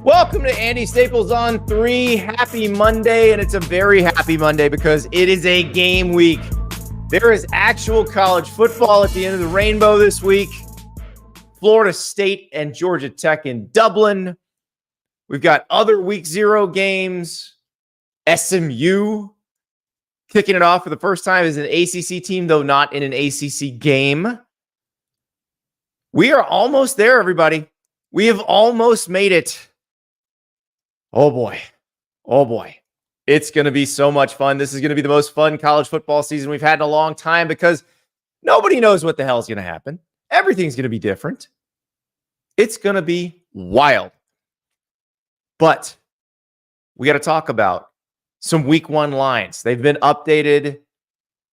Welcome to Andy Staples on 3. Happy Monday, and it's a very happy Monday because it is a game week. There is actual college football at the end of the rainbow this week. Florida State and Georgia Tech in Dublin. We've got other week 0 games. SMU kicking it off for the first time as an ACC team, though not in an ACC game. We are almost there, everybody. We have almost made it. Oh boy. Oh boy. It's going to be so much fun. This is going to be the most fun college football season we've had in a long time because nobody knows what the hell is going to happen. Everything's going to be different. It's going to be wild. But we got to talk about some week 1 lines. They've been updated.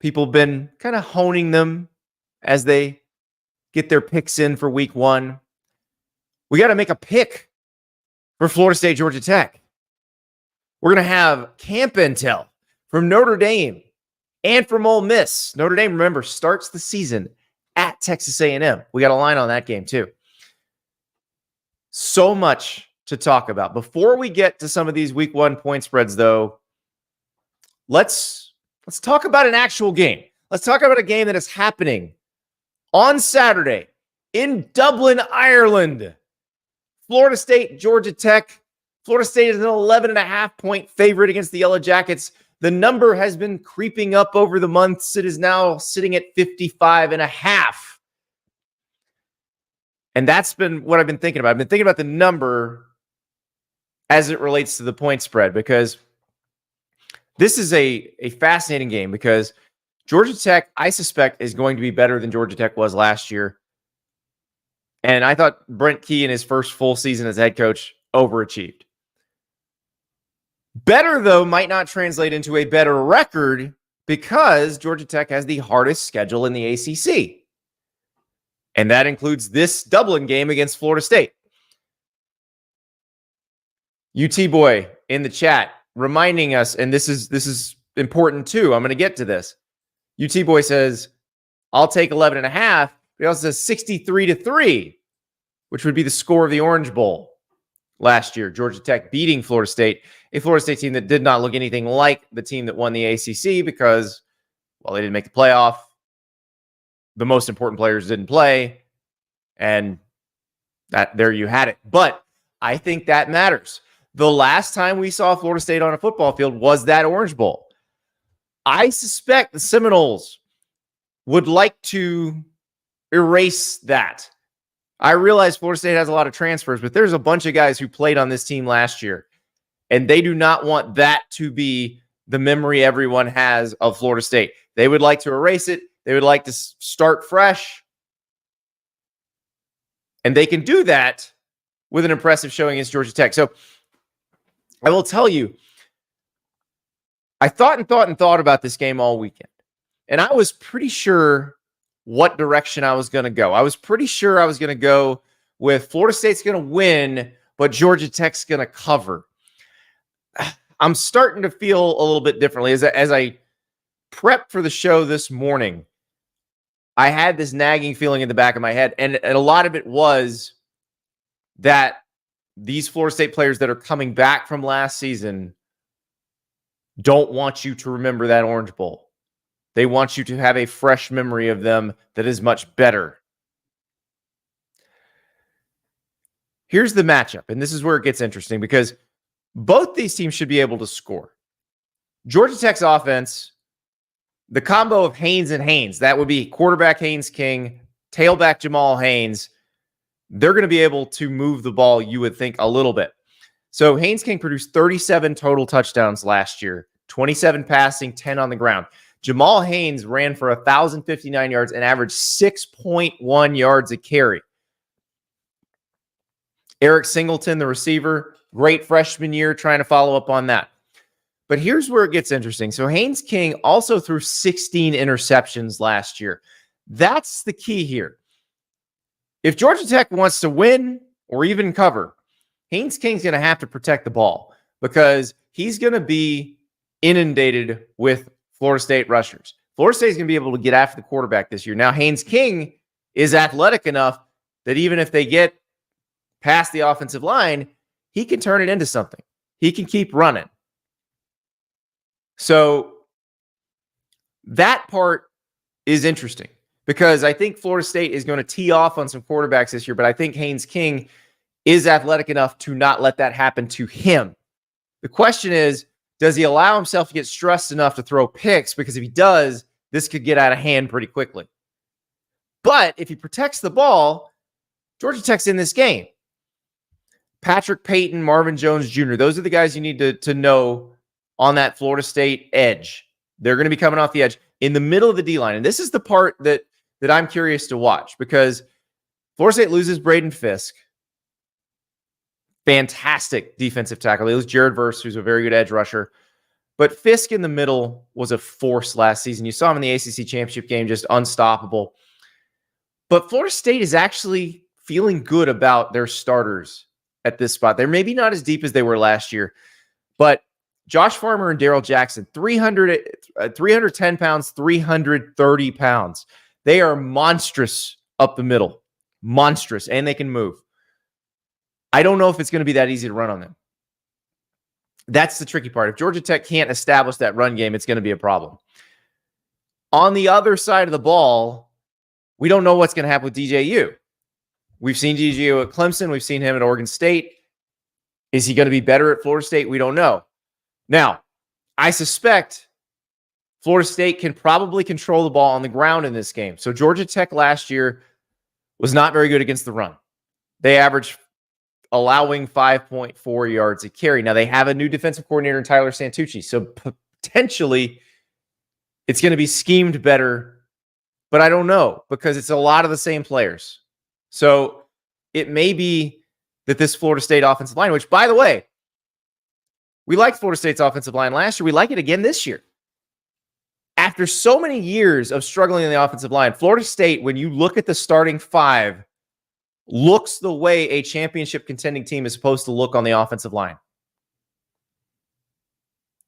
People have been kind of honing them as they get their picks in for week 1. We got to make a pick for Florida State, Georgia Tech. We're going to have camp intel from Notre Dame and from Ole Miss. Notre Dame, remember, starts the season at Texas A&M. We got a line on that game too. So much to talk about. Before we get to some of these week 1 point spreads, though, let's talk about an actual game. Let's talk about a game that is happening on Saturday in Dublin, Ireland. Florida State, Georgia Tech. Florida State is an 11.5 point favorite against the Yellow Jackets. The number has been creeping up over the months. It is now sitting at 55.5. And that's been what I've been thinking about. I've been thinking about the number as it relates to the point spread because this is a fascinating game because Georgia Tech, I suspect, is going to be better than Georgia Tech was last year. And I thought Brent Key in his first full season as head coach overachieved. Better, though, might not translate into a better record because Georgia Tech has the hardest schedule in the ACC. And that includes this Dublin game against Florida State. UT Boy in the chat reminding us, and this is important too. I'm going to get to this. UT Boy says, I'll take 11.5. He also says 63-3, which would be the score of the Orange Bowl last year. Georgia Tech beating Florida State, a Florida State team that did not look anything like the team that won the ACC because, well, they didn't make the playoff. The most important players didn't play, and that there you had it. But I think that matters. The last time we saw Florida State on a football field was that Orange Bowl. I suspect the Seminoles would like to erase that. I realize Florida State has a lot of transfers, but there's a bunch of guys who played on this team last year, and they do not want that to be the memory everyone has of Florida State. They would like to erase it. They would like to start fresh, and they can do that with an impressive showing against Georgia Tech. So I will tell you, I thought about this game all weekend, and I was pretty sure what direction I was going to go. I was pretty sure I was going to go with Florida State's going to win, but Georgia Tech's going to cover. I'm starting to feel a little bit differently. As I prepped for the show this morning, I had this nagging feeling in the back of my head, and a lot of it was that these Florida State players that are coming back from last season don't want you to remember that Orange Bowl. They want you to have a fresh memory of them that is much better. Here's the matchup, and this is where it gets interesting because both these teams should be able to score. Georgia Tech's offense, the combo of Haynes and Haynes, that would be quarterback Haynes King, tailback Jamal Haynes. They're going to be able to move the ball, you would think, a little bit. So Haynes King produced 37 total touchdowns last year, 27 passing, 10 on the ground. Jamal Haynes ran for 1,059 yards and averaged 6.1 yards a carry. Eric Singleton, the receiver, great freshman year, trying to follow up on that. But here's where it gets interesting. So Haynes King also threw 16 interceptions last year. That's the key here. If Georgia Tech wants to win or even cover, Haynes King's going to have to protect the ball because he's going to be inundated with Florida State rushers. Florida State is going to be able to get after the quarterback this year. Now, Haynes King is athletic enough that even if they get past the offensive line, he can turn it into something. He can keep running. So that part is interesting because I think Florida State is going to tee off on some quarterbacks this year, but I think Haynes King is athletic enough to not let that happen to him. The question is, does he allow himself to get stressed enough to throw picks? Because if he does, this could get out of hand pretty quickly. But if he protects the ball, Georgia Tech's in this game. Patrick Payton, Marvin Jones Jr., those are the guys you need to know on that Florida State edge. They're going to be coming off the edge in the middle of the D-line. And this is the part that I'm curious to watch because Florida State loses Braden Fisk. Fantastic defensive tackle. They lose Jared Verse, who's a very good edge rusher. But Fisk in the middle was a force last season. You saw him in the ACC championship game, just unstoppable. But Florida State is actually feeling good about their starters at this spot. They're maybe not as deep as they were last year, but Josh Farmer and Darrell Jackson, 310 pounds, 330 pounds. They are monstrous up the middle. Monstrous, and they can move. I don't know if it's going to be that easy to run on them. That's the tricky part. If Georgia Tech can't establish that run game, it's going to be a problem. On the other side of the ball, we don't know what's going to happen with DJU. We've seen DJU at Clemson. We've seen him at Oregon State. Is he going to be better at Florida State? We don't know. Now, I suspect Florida State can probably control the ball on the ground in this game. So Georgia Tech last year was not very good against the run. They averaged allowing 5.4 yards a carry. Now, they have a new defensive coordinator in Tyler Santucci. So potentially it's going to be schemed better, but I don't know because it's a lot of the same players. So it may be that this Florida State offensive line, which, by the way, we liked Florida State's offensive line last year. We like it again this year. After so many years of struggling in the offensive line, Florida State, when you look at the starting five, looks the way a championship contending team is supposed to look on the offensive line.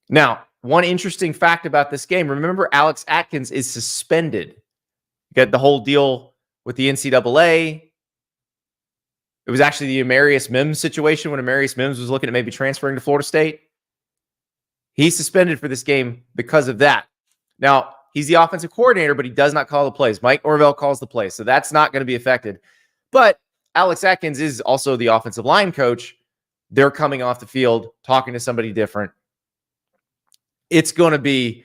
Now, one interesting fact about this game, remember Alex Atkins is suspended. You got the whole deal with the NCAA. It was actually the Amarius Mims situation when Amarius Mims was looking at maybe transferring to Florida State. He's suspended for this game because of that. Now, he's the offensive coordinator, but he does not call the plays. Mike Norvell calls the plays, so that's not going to be affected. But Alex Atkins is also the offensive line coach. They're coming off the field, talking to somebody different. It's going to be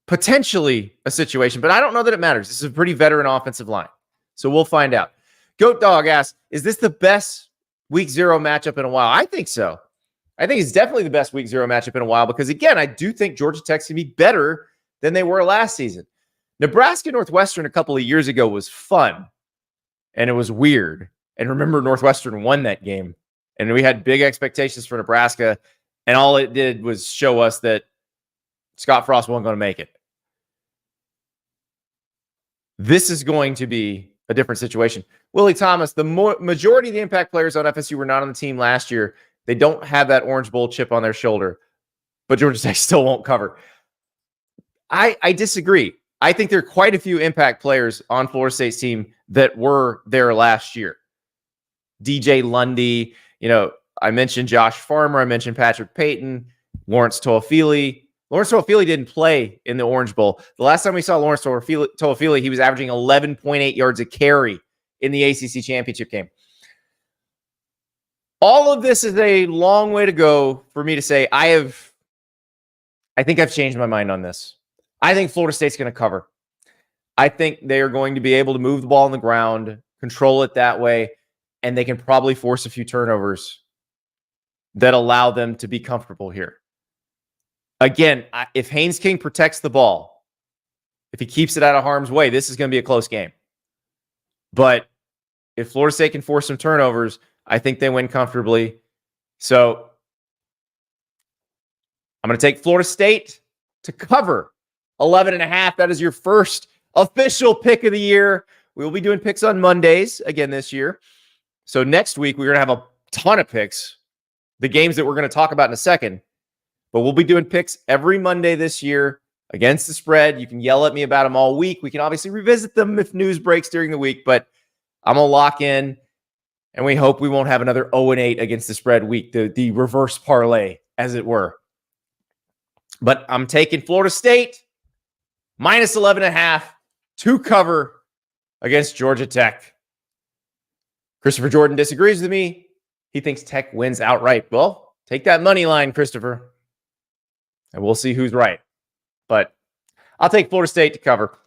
potentially a situation, but I don't know that it matters. This is a pretty veteran offensive line, so we'll find out. Goat Dog asks, is this the best week 0 matchup in a while? I think so. I think it's definitely the best week 0 matchup in a while because, again, I do think Georgia Tech's going to be better than they were last season. Nebraska Northwestern a couple of years ago was fun, and it was weird. And remember, Northwestern won that game, and we had big expectations for Nebraska, and all it did was show us that Scott Frost wasn't going to make it. This is going to be a different situation. Willie Thomas, the majority of the impact players on FSU were not on the team last year. They don't have that Orange Bowl chip on their shoulder, but Georgia Tech still won't cover. I disagree. I think there are quite a few impact players on Florida State's team that were there last year. DJ Lundy, I mentioned Josh Farmer. I mentioned Patrick Payton, Lawrence Toafili. Lawrence Toafili didn't play in the Orange Bowl. The last time we saw Lawrence Toafili, he was averaging 11.8 yards a carry in the ACC championship game. All of this is a long way to go for me to say I think I've changed my mind on this. I think Florida State's going to cover. I think they are going to be able to move the ball on the ground, control it that way, and they can probably force a few turnovers that allow them to be comfortable here. Again, if Haynes King protects the ball, if he keeps it out of harm's way, this is going to be a close game. But if Florida State can force some turnovers, I think they win comfortably. So I'm going to take Florida State to cover 11.5. That is your first official pick of the year. We will be doing picks on Mondays again this year. So next week, we're going to have a ton of picks, the games that we're going to talk about in a second. But we'll be doing picks every Monday this year against the spread. You can yell at me about them all week. We can obviously revisit them if news breaks during the week, but I'm going to lock in And we hope we won't have another 0-8 against the spread week, the reverse parlay, as it were. But I'm taking Florida State minus 11.5 to cover against Georgia Tech. Christopher Jordan disagrees with me. He thinks Tech wins outright. Well, take that money line, Christopher, and we'll see who's right. But I'll take Florida State to cover.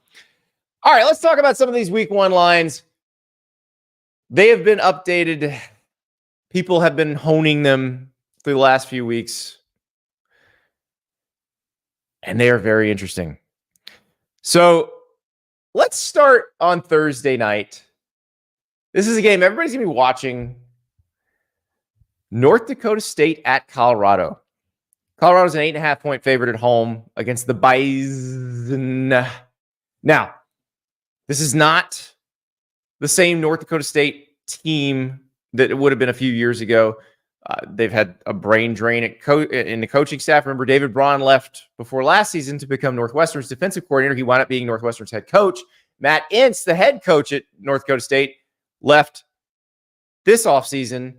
All right, let's talk about some of these week one lines. They have been updated. People have been honing them through the last few weeks, and they are very interesting. So let's start on Thursday night. This is a game everybody's going to be watching. North Dakota State at Colorado. Colorado's an 8.5-point favorite at home against the Bison. Now, this is not the same North Dakota State team that it would have been a few years ago. They've had a brain drain in the coaching staff. Remember, David Braun left before last season to become Northwestern's defensive coordinator. He wound up being Northwestern's head coach. Matt Ince, the head coach at North Dakota State, left this offseason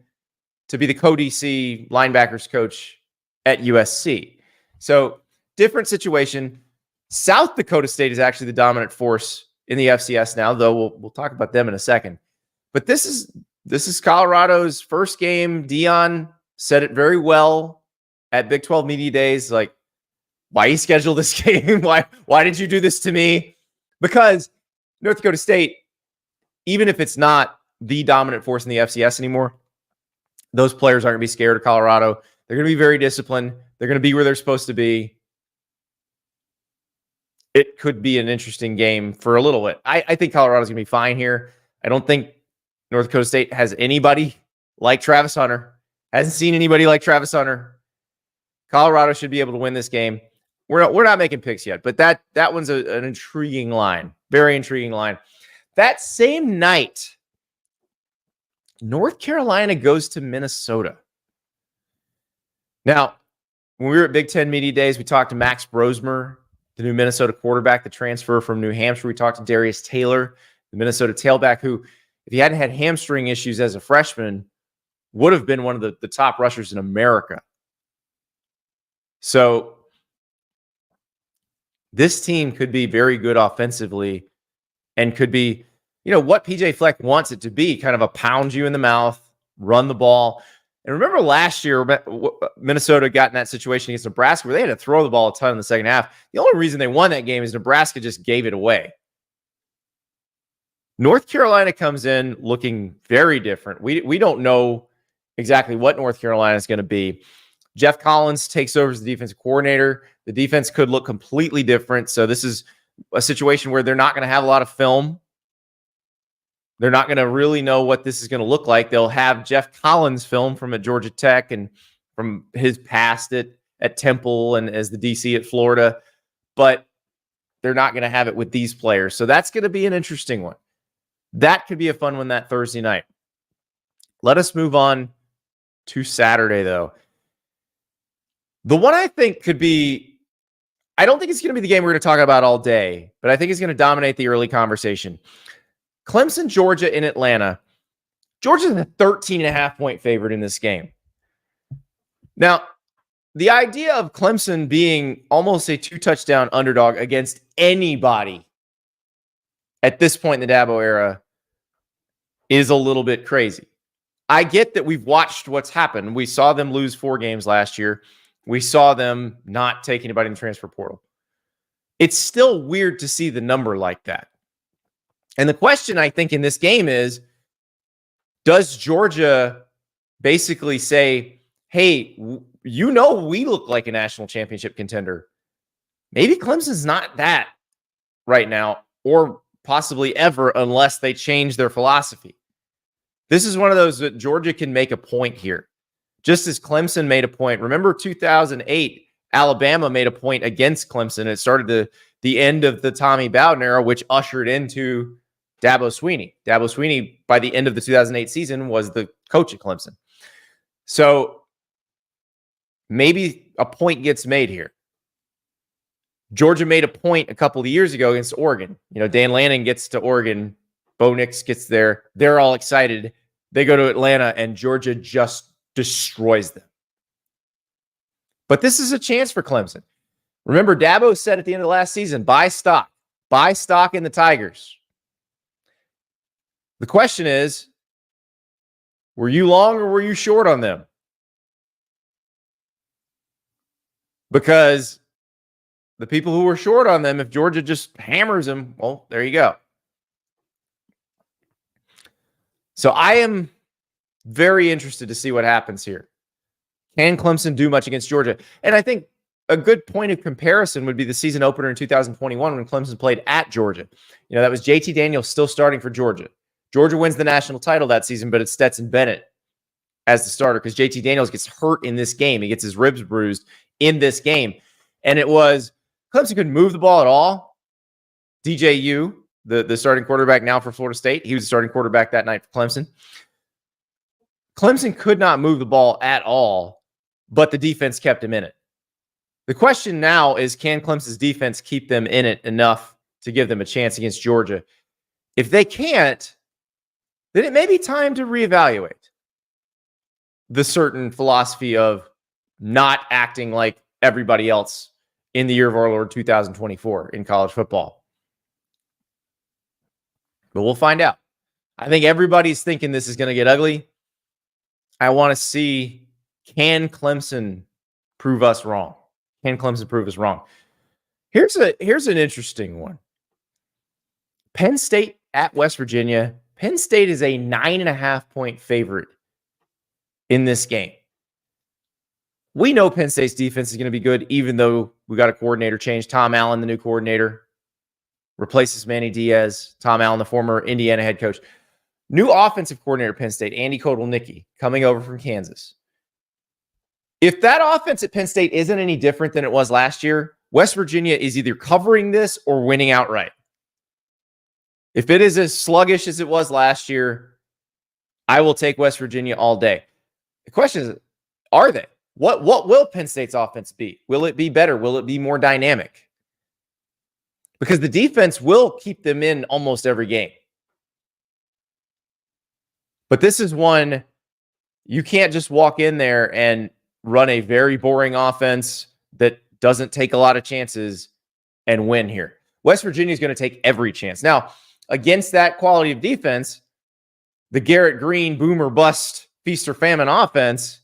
to be the co-DC linebackers coach at USC. So different situation. South Dakota State is actually the dominant force in the FCS now, though we'll talk about them in a second. But this is Colorado's first game. Dion said it very well at Big 12 Media Days. Like, why you schedule this game? Why did you do this to me? Because North Dakota State, even if it's not the dominant force in the FCS anymore, those players aren't going to be scared of Colorado. They're going to be very disciplined. They're going to be where they're supposed to be. It could be an interesting game for a little bit. I think Colorado's going to be fine here. I don't think North Dakota State has anybody like Travis Hunter. Hasn't seen anybody like Travis Hunter. Colorado should be able to win this game. We're not making picks yet, but that one's an intriguing line. Very intriguing line. That same night, North Carolina goes to Minnesota. Now, when we were at Big Ten Media Days, we talked to Max Brosmer, the new Minnesota quarterback, the transfer from New Hampshire. We talked to Darius Taylor, the Minnesota tailback, who, if he hadn't had hamstring issues as a freshman, would have been one of the top rushers in America. So this team could be very good offensively and could be, what PJ Fleck wants it to be, kind of a pound you in the mouth, run the ball. And remember last year, Minnesota got in that situation against Nebraska where they had to throw the ball a ton in the second half. The only reason they won that game is Nebraska just gave it away. North Carolina comes in looking very different. We don't know exactly what North Carolina is going to be. Jeff Collins takes over as the defensive coordinator. The defense could look completely different. So this is a situation where they're not going to have a lot of film. They're not going to really know what this is going to look like. They'll have Jeff Collins film from at Georgia Tech and from his past at Temple and as the DC at Florida, but they're not going to have it with these players. So that's going to be an interesting one. That could be a fun one that Thursday night. Let us move on to Saturday, though. The one I think could be, I don't think it's going to be the game we're going to talk about all day, but I think it's going to dominate the early conversation. Clemson, Georgia in Atlanta. Georgia's a 13.5-point favorite in this game. Now, the idea of Clemson being almost a 2-touchdown underdog against anybody at this point in the Dabo era is a little bit crazy. I get that we've watched what's happened. We saw them lose 4 games last year. We saw them not take anybody in the transfer portal. It's still weird to see the number like that. And the question, I think, in this game is, does Georgia basically say, hey, we look like a national championship contender. Maybe Clemson's not that right now, or possibly ever, unless they change their philosophy. This is one of those that Georgia can make a point here. Just as Clemson made a point. Remember 2008, Alabama made a point against Clemson. It started the end of the Tommy Bowden era, which ushered into Dabo Swinney. Dabo Swinney, by the end of the 2008 season, was the coach at Clemson. So maybe a point gets made here. Georgia made a point a couple of years ago against Oregon. Dan Lanning gets to Oregon. Bo Nix gets there. They're all excited. They go to Atlanta, and Georgia just destroys them. But this is a chance for Clemson. Remember, Dabo said at the end of the last season, buy stock. Buy stock in the Tigers. The question is, were you long or were you short on them? Because the people who were short on them, if Georgia just hammers them, well, there you go. So I am very interested to see what happens here. Can Clemson do much against Georgia? And I think a good point of comparison would be the season opener in 2021 when Clemson played at Georgia. You know, that was JT Daniels still starting for Georgia. Georgia wins the national title that season, but it's Stetson Bennett as the starter because JT Daniels gets hurt in this game. He gets his ribs bruised in this game. And it was Clemson couldn't move the ball at all. DJU, the starting quarterback now for Florida State, he was the starting quarterback that night for Clemson. Clemson could not move the ball at all, but the defense kept him in it. The question now is, can Clemson's defense keep them in it enough to give them a chance against Georgia? If they can't, then it may be time to reevaluate the certain philosophy of not acting like everybody else in the year of our Lord 2024 in college football. But we'll find out. I think everybody's thinking this is going to get ugly. I want to see, can Clemson prove us wrong? Can Clemson prove us wrong? Here's an interesting one. Penn State at West Virginia. Penn State is a 9.5-point favorite in this game. We know Penn State's defense is going to be good, even though we got a coordinator change. Tom Allen, the new coordinator, replaces Manny Diaz. Tom Allen, the former Indiana head coach. New offensive coordinator at Penn State, Andy Kotelnicki, coming over from Kansas. If that offense at Penn State isn't any different than it was last year, West Virginia is either covering this or winning outright. If it is as sluggish as it was last year, I will take West Virginia all day. The question is, are they? What will Penn State's offense be? Will it be better? Will it be more dynamic? Because the defense will keep them in almost every game. But this is one you can't just walk in there and run a very boring offense that doesn't take a lot of chances and win here. West Virginia is going to take every chance. Now, against that quality of defense, the Garrett Green boom or bust feast or famine offense,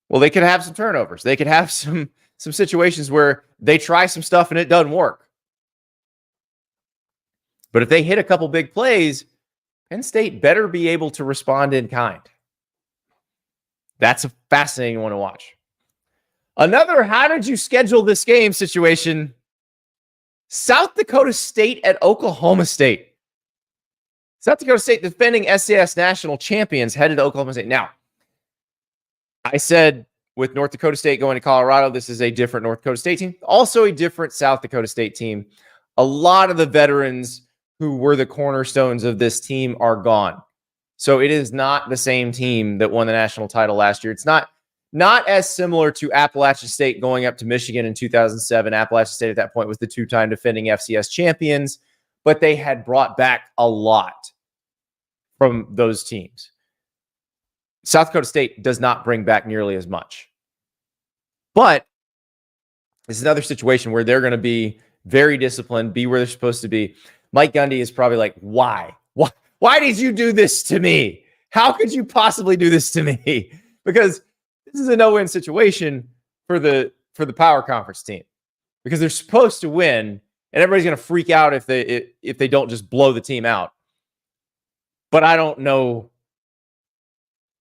well, they could have some turnovers. They could have some situations where they try some stuff and it doesn't work. But if they hit a couple big plays, Penn State better be able to respond in kind. That's a fascinating one to watch. Another, how did you schedule this game situation? South Dakota State at Oklahoma State. South Dakota State, defending SCS national champions, headed to Oklahoma State. Now, I said with North Dakota State going to Colorado, this is a different North Dakota State team. Also a different South Dakota State team. A lot of the veterans who were the cornerstones of this team are gone. So it is not the same team that won the national title last year. It's not as similar to Appalachian State going up to Michigan in 2007. Appalachian State at that point was the two-time defending FCS champions, but they had brought back a lot from those teams. South Dakota State does not bring back nearly as much. But it's another situation where they're going to be very disciplined, be where they're supposed to be. Mike Gundy is probably like, why? Why did you do this to me? How could you possibly do this to me? Because this is a no-win situation for the power conference team, because they're supposed to win, and everybody's going to freak out if they don't just blow the team out. But I don't know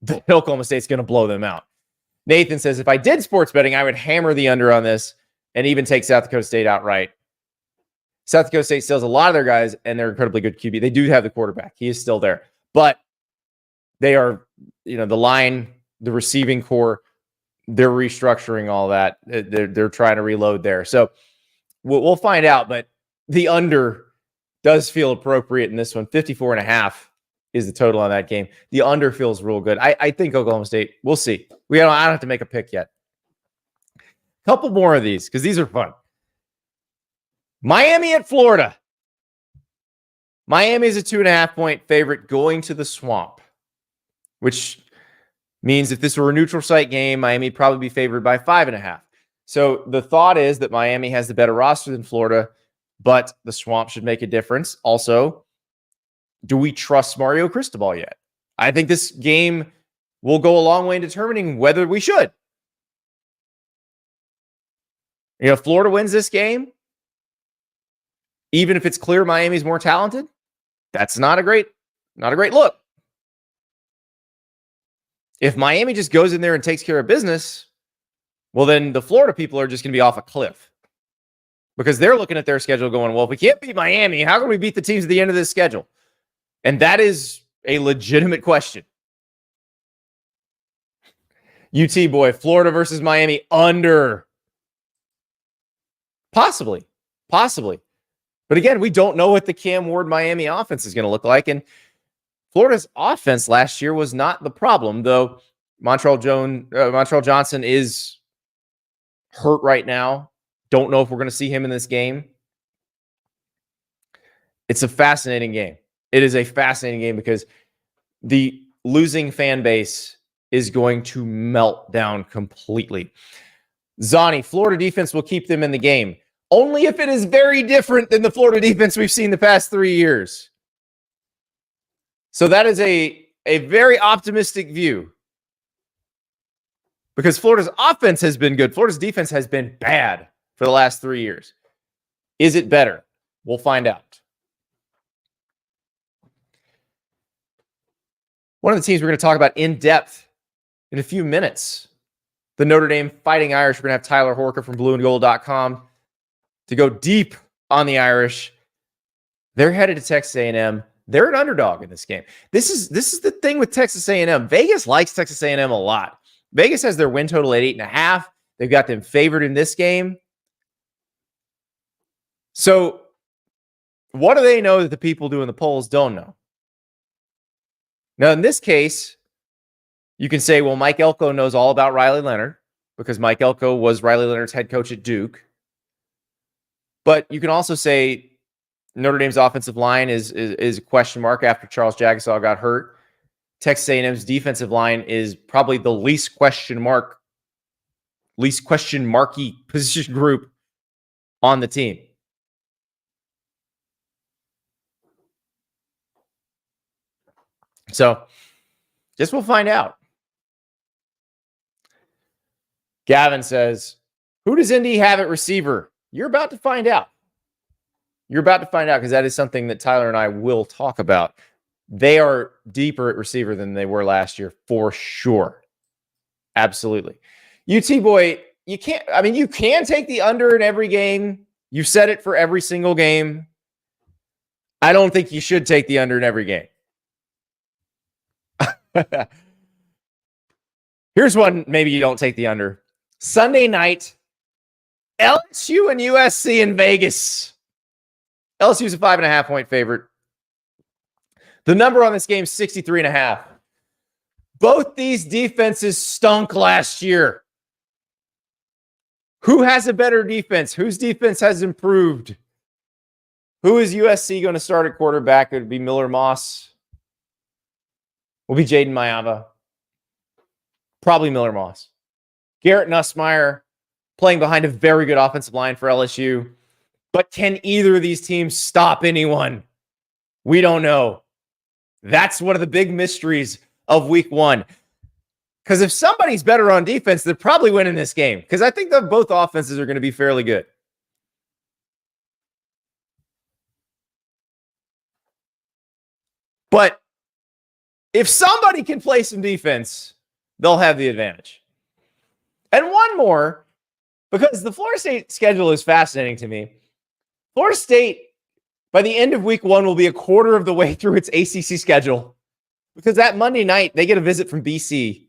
that Oklahoma State's going to blow them out. Nathan says, if I did sports betting, I would hammer the under on this and even take South Dakota State outright. South Dakota State still has a lot of their guys, and they're incredibly good QB. They do have the quarterback. He is still there. But they are, the line, the receiving core, they're restructuring all that. They're trying to reload there. So we'll find out, but the under does feel appropriate in this one. 54.5 is the total on that game. The under feels real good. I think Oklahoma State, we'll see. I don't have to make a pick yet. Couple more of these, because these are fun. Miami at Florida. Miami is a 2.5-point favorite going to the Swamp, which means if this were a neutral site game, Miami would probably be favored by 5.5. So the thought is that Miami has the better roster than Florida, but the Swamp should make a difference. Also, do we trust Mario Cristobal yet? I think this game will go a long way in determining whether we should. If Florida wins this game, even if it's clear Miami's more talented, that's not a great look. If Miami just goes in there and takes care of business, well, then the Florida people are just going to be off a cliff because they're looking at their schedule going, well, if we can't beat Miami, how can we beat the teams at the end of this schedule? And that is a legitimate question. UT boy, Florida versus Miami under. Possibly. But again, we don't know what the Cam Ward Miami offense is going to look like. And Florida's offense last year was not the problem, though Montreal Johnson is hurt right now. Don't know if we're going to see him in this game. It's a fascinating game. It is a fascinating game because the losing fan base is going to melt down completely. Zani, Florida defense will keep them in the game. Only if it is very different than the Florida defense we've seen the past 3 years. So that is a very optimistic view. Because Florida's offense has been good. Florida's defense has been bad for the last 3 years. Is it better? We'll find out. One of the teams we're going to talk about in depth in a few minutes, the Notre Dame Fighting Irish. We're going to have Tyler Horka from blueandgold.com to go deep on the Irish. They're headed to Texas A&M. They're an underdog in this game. This is the thing with Texas A&M. Vegas likes Texas A&M a lot. Vegas has their win total at 8.5. They've got them favored in this game. So what do they know that the people doing the polls don't know? Now, in this case, you can say, well, Mike Elko knows all about Riley Leonard because Mike Elko was Riley Leonard's head coach at Duke. But you can also say Notre Dame's offensive line is a question mark after Charles Jagusah got hurt. Texas A&M's defensive line is probably the least question marky position group on the team. So, just we'll find out. Gavin says, who does Indy have at receiver? You're about to find out. You're about to find out because that is something that Tyler and I will talk about. They are deeper at receiver than they were last year for sure. Absolutely. UT boy, you can take the under in every game. You've said it for every single game. I don't think you should take the under in every game. Here's one maybe you don't take the under. Sunday night, LSU and USC in Vegas. LSU's a 5.5-point favorite. The number on this game is 63.5. Both these defenses stunk last year. Who has a better defense? Whose defense has improved? Who is USC going to start at quarterback? It would be Miller Moss. Will be Jaden Mayava. Probably Miller Moss. Garrett Nussmeier playing behind a very good offensive line for LSU. But can either of these teams stop anyone? We don't know. That's one of the big mysteries of week one. Because if somebody's better on defense, they're probably winning this game. Because I think that both offenses are going to be fairly good. But if somebody can play some defense, they'll have the advantage. And one more, because the Florida State schedule is fascinating to me. Florida State, by the end of week one, will be a quarter of the way through its ACC schedule. Because that Monday night, they get a visit from BC.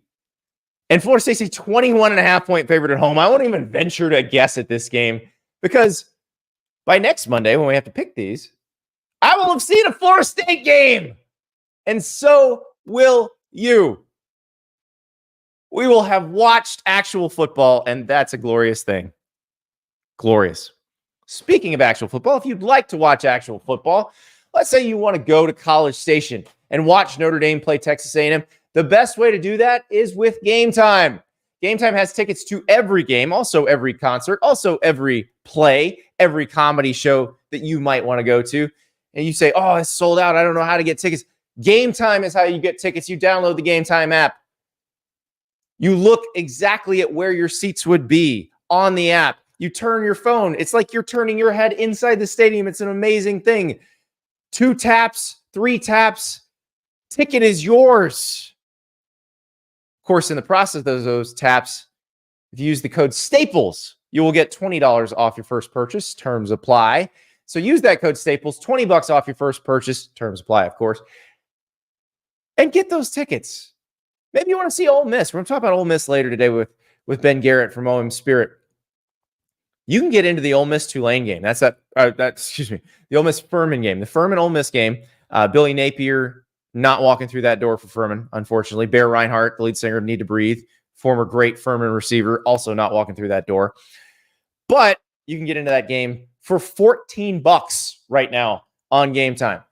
And Florida State's a 21.5-point favorite at home. I won't even venture to guess at this game. Because by next Monday, when we have to pick these, I will have seen a Florida State game. And so will you. We will have watched actual football, and that's a glorious thing. Glorious. Speaking of actual football, if you'd like to watch actual football, Let's say you want to go to College Station and watch Notre Dame play Texas A&M. The best way to do that is with Game Time. Game Time has tickets to every game, also every concert, also every play, every comedy show that you might want to go to. And you say, oh, it's sold out. I don't know how to get tickets. Game Time is how you get tickets. You download the Game Time app. You look exactly at where your seats would be on the app. You turn your phone. It's like you're turning your head inside the stadium. It's an amazing thing. 2 taps, 3 taps, ticket is yours. Of course, in the process of those taps, if you use the code STAPLES, you will get $20 off your first purchase. Terms apply. So use that code STAPLES, $20 off your first purchase. Terms apply, of course. And get those tickets. Maybe you want to see Ole Miss. We're going to talk about Ole Miss later today with Ben Garrett from OM Spirit. You can get into the Ole Miss Tulane game. The Ole Miss Furman game. The Furman Ole Miss game. Billy Napier not walking through that door for Furman, unfortunately. Bear Reinhardt, the lead singer of Need to Breathe, former great Furman receiver, also not walking through that door. But you can get into that game for $14 right now on Game Time.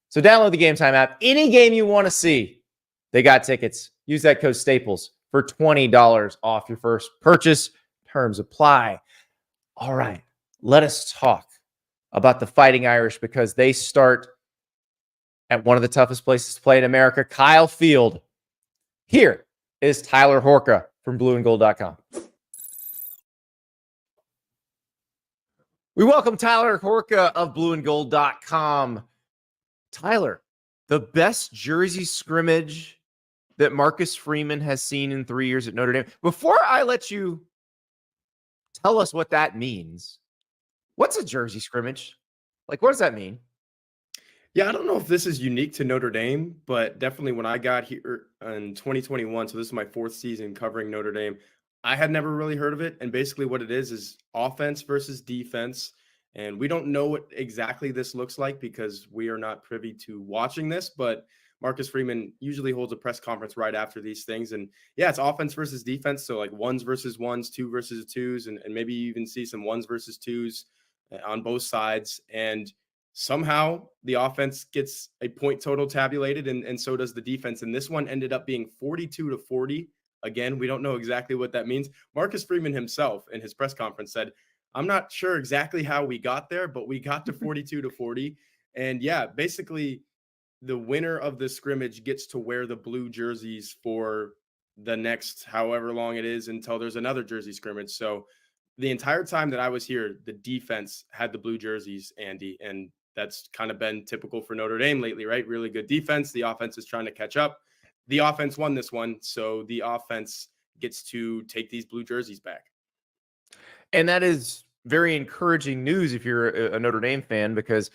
So download the Game Time app. Any game you want to see, they got tickets. Use that code STAPLES for $20 off your first purchase. Terms apply. All right, let us talk about the Fighting Irish because they start at one of the toughest places to play in America, Kyle Field. Here is Tyler Horka from blueandgold.com. We welcome Tyler Horka of blueandgold.com. Tyler, the best jersey scrimmage that Marcus Freeman has seen in 3 years at Notre Dame. Before I let you tell us what that means, what's a jersey scrimmage? Like, what does that mean? Yeah, I don't know if this is unique to Notre Dame, but definitely when I got here in 2021, so this is my 4th season covering Notre Dame, I had never really heard of it. And basically what it is offense versus defense. And we don't know what exactly this looks like because we are not privy to watching this, but Marcus Freeman usually holds a press conference right after these things. And yeah, it's offense versus defense. So like 1s versus 1s, 2 versus 2s, and maybe you even see some 1s versus 2s on both sides. And somehow the offense gets a point total tabulated, and so does the defense. And this one ended up being 42-40. Again, we don't know exactly what that means. Marcus Freeman himself in his press conference said, I'm not sure exactly how we got there, but we got to 42-40. And yeah, basically the winner of the scrimmage gets to wear the blue jerseys for the next however long it is until there's another jersey scrimmage. So the entire time that I was here, the defense had the blue jerseys, Andy, and that's kind of been typical for Notre Dame lately, right? Really good defense. The offense is trying to catch up. The offense won this one, so the offense gets to take these blue jerseys back. And that is very encouraging news if you're a Notre Dame fan, because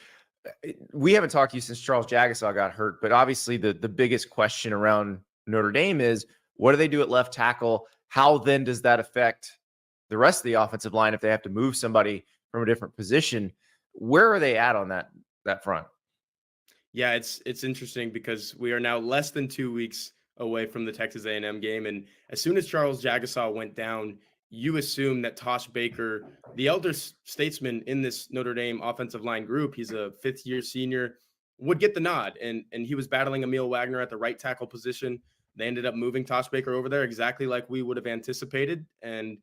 we haven't talked to you since Charles Jagusah got hurt, but obviously the biggest question around Notre Dame is, what do they do at left tackle? How then does that affect the rest of the offensive line if they have to move somebody from a different position? Where are they at on that front? Yeah, it's interesting because we are now less than 2 weeks away from the Texas A&M game. And as soon as Charles Jagusah went down, you assume that Tosh Baker, the elder statesman in this Notre Dame offensive line group, he's a 5th-year senior, would get the nod. And he was battling Emil Wagner at the right tackle position. They ended up moving Tosh Baker over there exactly like we would have anticipated. And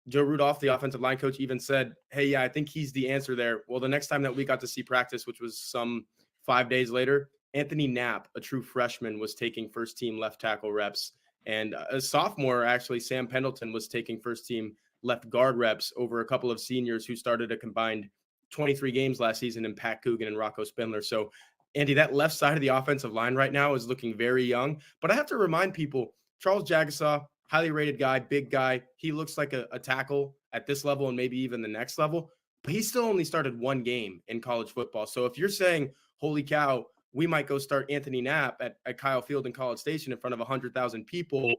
Joe Rudolph, the offensive line coach, even said, hey, yeah, I think he's the answer there. Well, the next time that we got to see practice, which was some 5 days later, Anthony Knapp, a true freshman, was taking first-team left tackle reps. And a sophomore, actually, Sam Pendleton, was taking first-team left guard reps over a couple of seniors who started a combined 23 games last season in Pat Coogan and Rocco Spindler. So, Andy, that left side of the offensive line right now is looking very young. But I have to remind people, Charles Jagusah, highly rated guy, big guy. He looks like a tackle at this level and maybe even the next level. But he still only started 1 game in college football. So if you're saying, holy cow, we might go start Anthony Knapp at Kyle Field in College Station in front of 100,000 people,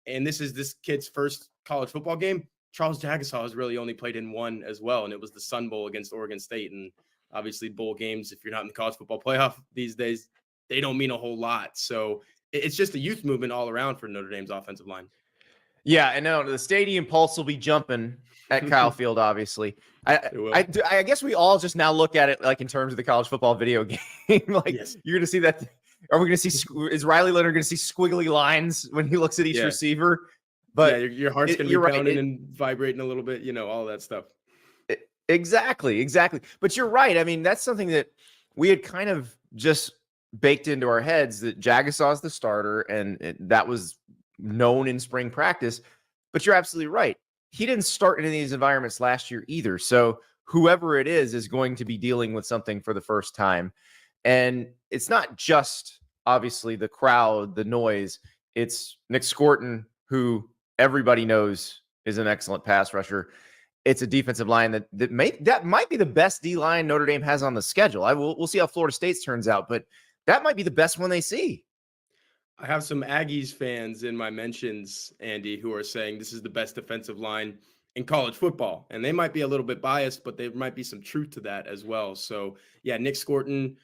and this is this kid's first college football game, Charles Jagusah has really only played in 1 as well, and it was the Sun Bowl against Oregon State. And obviously bowl games, if you're not in the college football playoff these days, they don't mean a whole lot. So it's just a youth movement all around for Notre Dame's offensive line. Yeah, and no, the stadium pulse will be jumping at Kyle Field, obviously. I guess we all just now look at it like in terms of the college football video game. Like, Yes. you're going to see that. Are we going to see, is Riley Leonard going to see squiggly lines when he looks at each receiver? But yeah, your heart's going to be pounding and vibrating a little bit, all that stuff. Exactly. But you're right. I mean, that's something that we had kind of just baked into our heads, that Jagusah is the starter, and that was known in spring practice. But you're absolutely right. He didn't start in any of these environments last year either. So whoever it is going to be dealing with something for the first time. And it's not just obviously the crowd, the noise. It's Nick Scorton, who everybody knows is an excellent pass rusher. It's a defensive line that might be the best D line Notre Dame has on the schedule. We'll see how Florida State's turns out, but that might be the best one they see. I have some Aggies fans in my mentions, Andy, who are saying this is the best defensive line in college football. And they might be a little bit biased, but there might be some truth to that as well. So, yeah, Nick Scorton,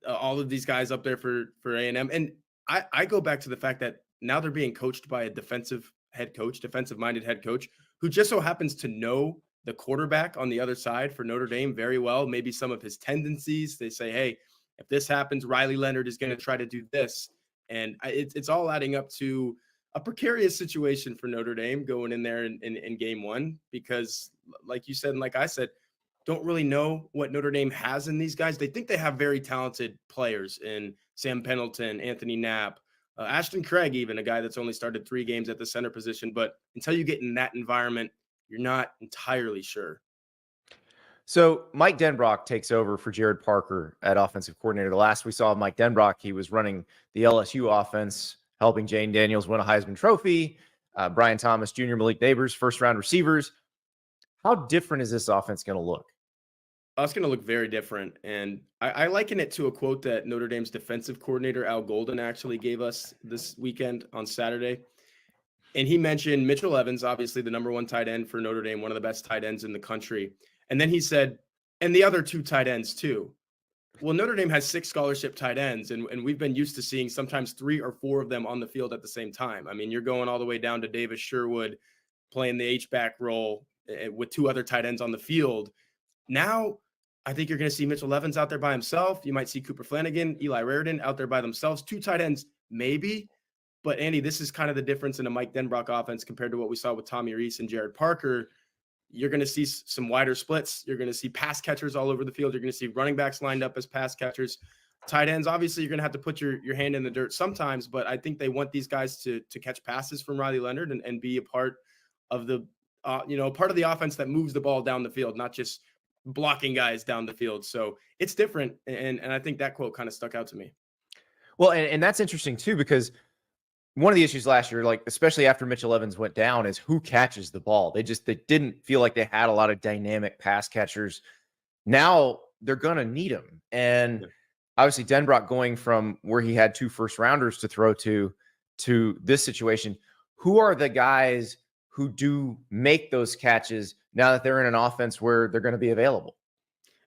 all of these guys up there for A&M. And I go back to the fact that now they're being coached by a defensive-minded head coach, who just so happens to know the quarterback on the other side for Notre Dame very well, maybe some of his tendencies. They say, hey, if this happens, Riley Leonard is going to try to do this. And it's all adding up to a precarious situation for Notre Dame going in there in game one, because like you said, and like I said, don't really know what Notre Dame has in these guys. They think they have very talented players in Sam Pendleton, Anthony Knapp, Ashton Craig, even a guy that's only started 3 games at the center position. But until you get in that environment, you're not entirely sure. So Mike Denbrock takes over for Jared Parker at offensive coordinator. The last we saw of Mike Denbrock, he was running the LSU offense, helping Jane Daniels win a Heisman Trophy, Brian Thomas Jr., Malik Neighbors, first-round receivers. How different is this offense going to look? It's going to look very different. And I liken it to a quote that Notre Dame's defensive coordinator, Al Golden, actually gave us this weekend on Saturday. And he mentioned Mitchell Evans, obviously the number 1 tight end for Notre Dame, one of the best tight ends in the country. And then he said, and the other 2 tight ends too. Well, Notre Dame has 6 scholarship tight ends, and we've been used to seeing sometimes 3 or 4 of them on the field at the same time. I mean, you're going all the way down to Davis Sherwood playing the H-back role with 2 other tight ends on the field. Now, I think you're going to see Mitchell Evans out there by himself. You might see Cooper Flanagan, Eli Raridan out there by themselves. 2 tight ends, maybe. But, Andy, this is kind of the difference in a Mike Denbrock offense compared to what we saw with Tommy Rees and Jared Parker. You're going to see some wider splits. You're going to see pass catchers all over the field. You're going to see running backs lined up as pass catchers. Tight ends, obviously, you're going to have to put your hand in the dirt sometimes, but I think they want these guys to catch passes from Riley Leonard and be a part of the part of the offense that moves the ball down the field, not just blocking guys down the field. So it's different, and I think that quote kind of stuck out to me. Well, and that's interesting too, because one of the issues last year, like especially after Mitchell Evans went down, is who catches the ball. They didn't feel like they had a lot of dynamic pass catchers. Now they're going to need them. And obviously Denbrock going from where he had 2 first-rounders to throw to this situation, who are the guys who do make those catches now that they're in an offense where they're going to be available?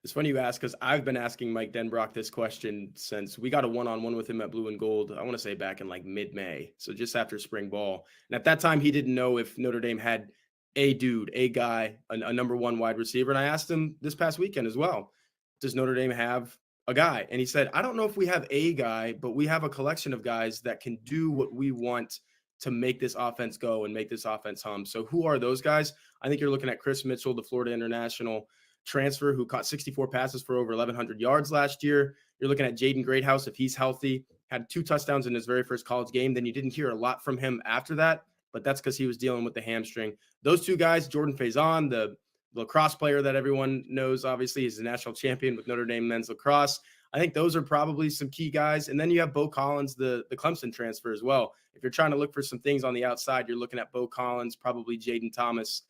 It's funny you ask, because I've been asking Mike Denbrock this question since we got a one-on-one with him at Blue and Gold. I want to say back in like mid-May, so just after spring ball. And at that time, he didn't know if Notre Dame had a dude, a guy, a number 1 wide receiver. And I asked him this past weekend as well, does Notre Dame have a guy? And he said, I don't know if we have a guy, but we have a collection of guys that can do what we want to make this offense go and make this offense hum. So who are those guys? I think you're looking at Chris Mitchell, the Florida International transfer, who caught 64 passes for over 1,100 yards last year. You're looking at Jaden Greathouse, if he's healthy, had 2 touchdowns in his very first college game. Then you didn't hear a lot from him after that, but that's because he was dealing with the hamstring. Those 2 guys, Jordan Faison, the lacrosse player that everyone knows, obviously he's a national champion with Notre Dame men's lacrosse. I think those are probably some key guys. And then you have Bo Collins, the Clemson transfer as well. If you're trying to look for some things on the outside, you're looking at Bo Collins, probably Jaden Thomas,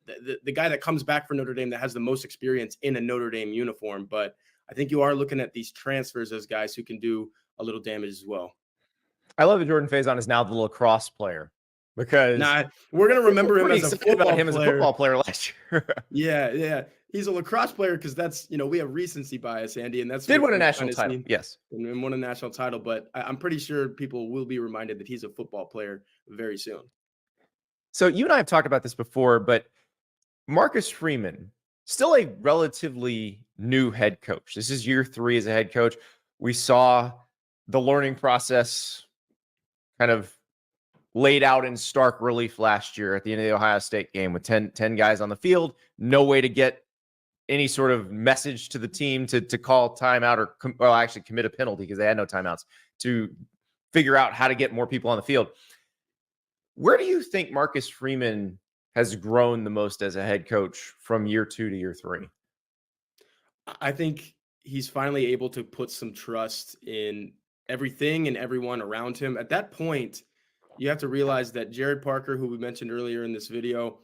the guy that comes back for Notre Dame that has the most experience in a Notre Dame uniform. But I think you are looking at these transfers as guys who can do a little damage as well. I love that Jordan Faison is now the lacrosse player, because we're going to remember him as a football player last year. Yeah. He's a lacrosse player because that's, we have recency bias, Andy, and that's did win a national title. Yes. And won a national title, but I'm pretty sure people will be reminded that he's a football player very soon. So you and I have talked about this before, but Marcus Freeman, still a relatively new head coach. This is year 3 as a head coach. We saw the learning process kind of laid out in stark relief last year at the end of the Ohio State game with 10 guys on the field, no way to get any sort of message to the team to call timeout or actually commit a penalty because they had no timeouts to figure out how to get more people on the field. Where do you think Marcus Freeman has grown the most as a head coach from year 2 to year 3? I think he's finally able to put some trust in everything and everyone around him. At that point, you have to realize that Jared Parker, who we mentioned earlier in this video,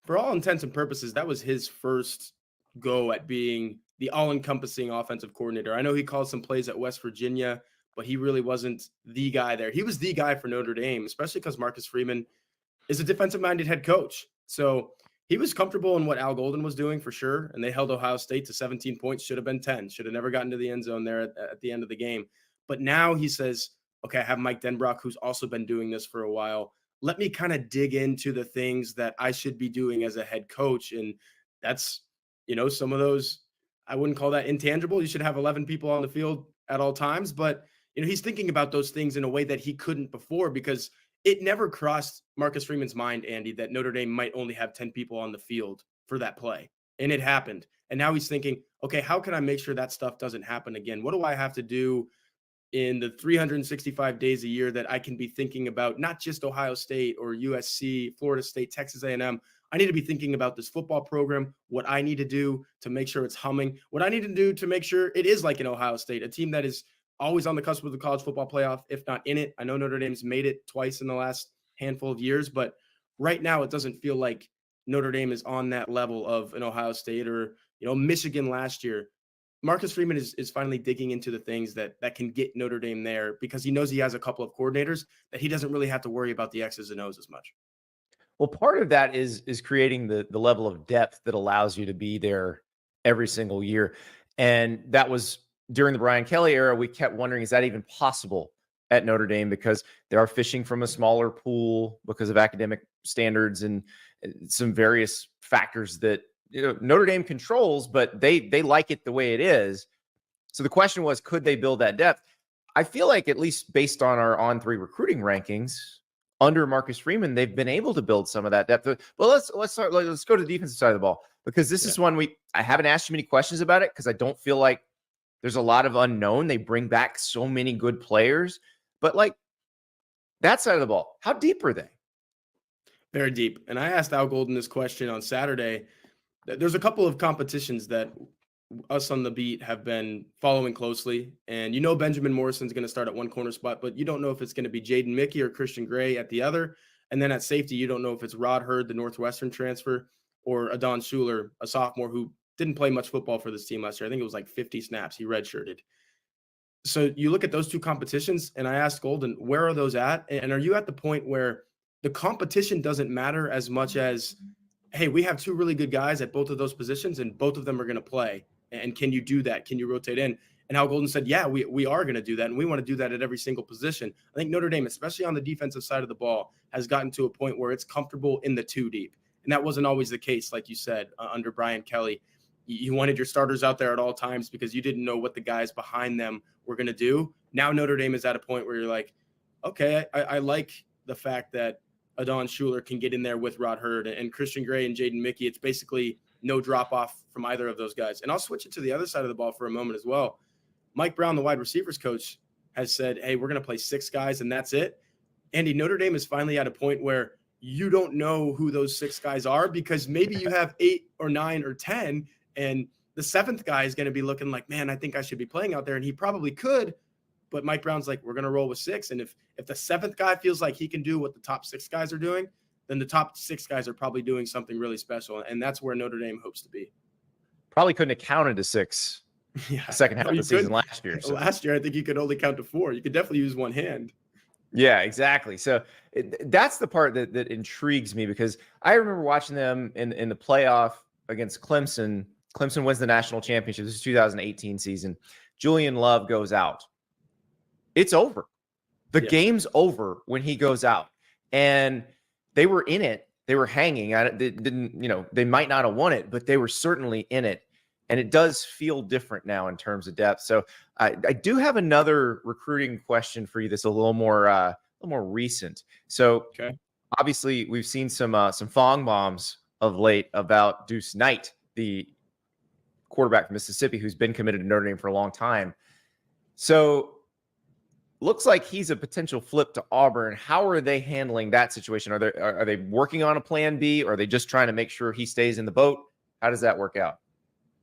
for all intents and purposes, that was his first go at being the all-encompassing offensive coordinator. I know he called some plays at West Virginia, but he really wasn't the guy there. He was the guy for Notre Dame, especially because Marcus Freeman is a defensive-minded head coach. So he was comfortable in what Al Golden was doing for sure, and they held Ohio State to 17 points, should have been 10, should have never gotten to the end zone there at the end of the game. But now he says, okay, I have Mike Denbrock, who's also been doing this for a while. Let me kind of dig into the things that I should be doing as a head coach. And that's, some of those, I wouldn't call that intangible. You should have 11 people on the field at all times, but he's thinking about those things in a way that he couldn't before, because it never crossed Marcus Freeman's mind, Andy, that Notre Dame might only have 10 people on the field for that play. And it happened. And now he's thinking, okay, how can I make sure that stuff doesn't happen again? What do I have to do in the 365 days a year that I can be thinking about not just Ohio State or USC, Florida State, Texas A&M? I need to be thinking about this football program, what I need to do to make sure it's humming, what I need to do to make sure it is like an Ohio State, a team that is always on the cusp of the college football playoff, if not in it. I know Notre Dame's made it twice in the last handful of years, but right now it doesn't feel like Notre Dame is on that level of an Ohio State or, Michigan last year. Marcus Freeman is finally digging into the things that can get Notre Dame there, because he knows he has a couple of coordinators that he doesn't really have to worry about the X's and O's as much. Well, part of that is creating the level of depth that allows you to be there every single year. And that was during the Brian Kelly era. We kept wondering, is that even possible at Notre Dame? Because they are fishing from a smaller pool because of academic standards and some various factors that Notre Dame controls, but they like it the way it is. So the question was, could they build that depth? I feel like, at least based on our On3 recruiting rankings, under Marcus Freeman, they've been able to build some of that depth. Well, let's go to the defensive side of the ball, because this is one I haven't asked you many questions about it, because I don't feel like there's a lot of unknown. They bring back so many good players, but like that side of the ball, how deep are they? Very deep. And I asked Al Golden this question on Saturday. There's a couple of competitions that us on the beat have been following closely. And Benjamin Morrison's going to start at one corner spot, but you don't know if it's going to be Jaden Mickey or Christian Gray at the other. And then at safety, you don't know if it's Rod Hurd, the Northwestern transfer, or Adon Schuler, a sophomore who didn't play much football for this team last year. I think it was like 50 snaps. He redshirted. So you look at those two competitions, and I asked Golden, where are those at? And are you at the point where the competition doesn't matter as much as, hey, we have two really good guys at both of those positions, and both of them are going to play? And can you do that? Can you rotate in? And Al Golden said, yeah, we are going to do that. And we want to do that at every single position. I think Notre Dame, especially on the defensive side of the ball, has gotten to a point where it's comfortable in the two deep. And that wasn't always the case, like you said, under Brian Kelly. You wanted your starters out there at all times because you didn't know what the guys behind them were going to do. Now Notre Dame is at a point where you're like, okay, I like the fact that Adon Schuler can get in there with Rod Hurd and Christian Gray and Jaden Mickey. It's basically no drop off from either of those guys. And I'll switch it to the other side of the ball for a moment as well. Mike Brown, the wide receivers coach, has said, hey, we're going to play 6 guys and that's it. Andy, Notre Dame is finally at a point where you don't know who those 6 guys are, because maybe you have 8 or 9 or 10, and the 7th guy is going to be looking like, man, I think I should be playing out there. And he probably could, but Mike Brown's like, we're going to roll with 6. And if the 7th guy feels like he can do what the top 6 guys are doing, then the top 6 guys are probably doing something really special. And that's where Notre Dame hopes to be. Probably couldn't have counted to 6 second half of the season last year. So. Last year, I think you could only count to 4. You could definitely use one hand. Yeah, exactly. So that's the part that intrigues me, because I remember watching them in the playoff against Clemson. Clemson wins the national championship. This is 2018 season. Julian Love goes out. It's over. The game's over when he goes out. And they were in it they were hanging. They didn't, they might not have won it, but they were certainly in it. And it does feel different now in terms of depth. So I do have another recruiting question for you that's a little more recent. So obviously we've seen some Fong bombs of late about Deuce Knight, the quarterback from Mississippi, who's been committed to Notre Dame for a long time. So looks like he's a potential flip to Auburn. How are they handling that situation? Are they working on a plan B, or are they just trying to make sure he stays in the boat? How does that work out?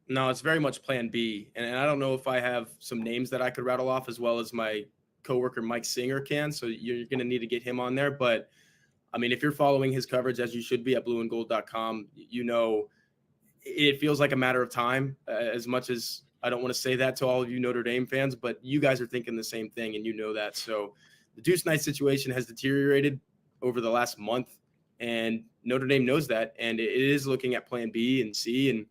No, it's very much plan B. And I don't know if I have some names that I could rattle off as well as my coworker Mike Singer can. So you're going to need to get him on there. But I mean, if you're following his coverage, as you should be at blueandgold.com, it feels like a matter of time, as much as I don't want to say that to all of you Notre Dame fans, but you guys are thinking the same thing, and you know that. So the Deuce Knight situation has deteriorated over the last month, and Notre Dame knows that, and it is looking at plan B and C. And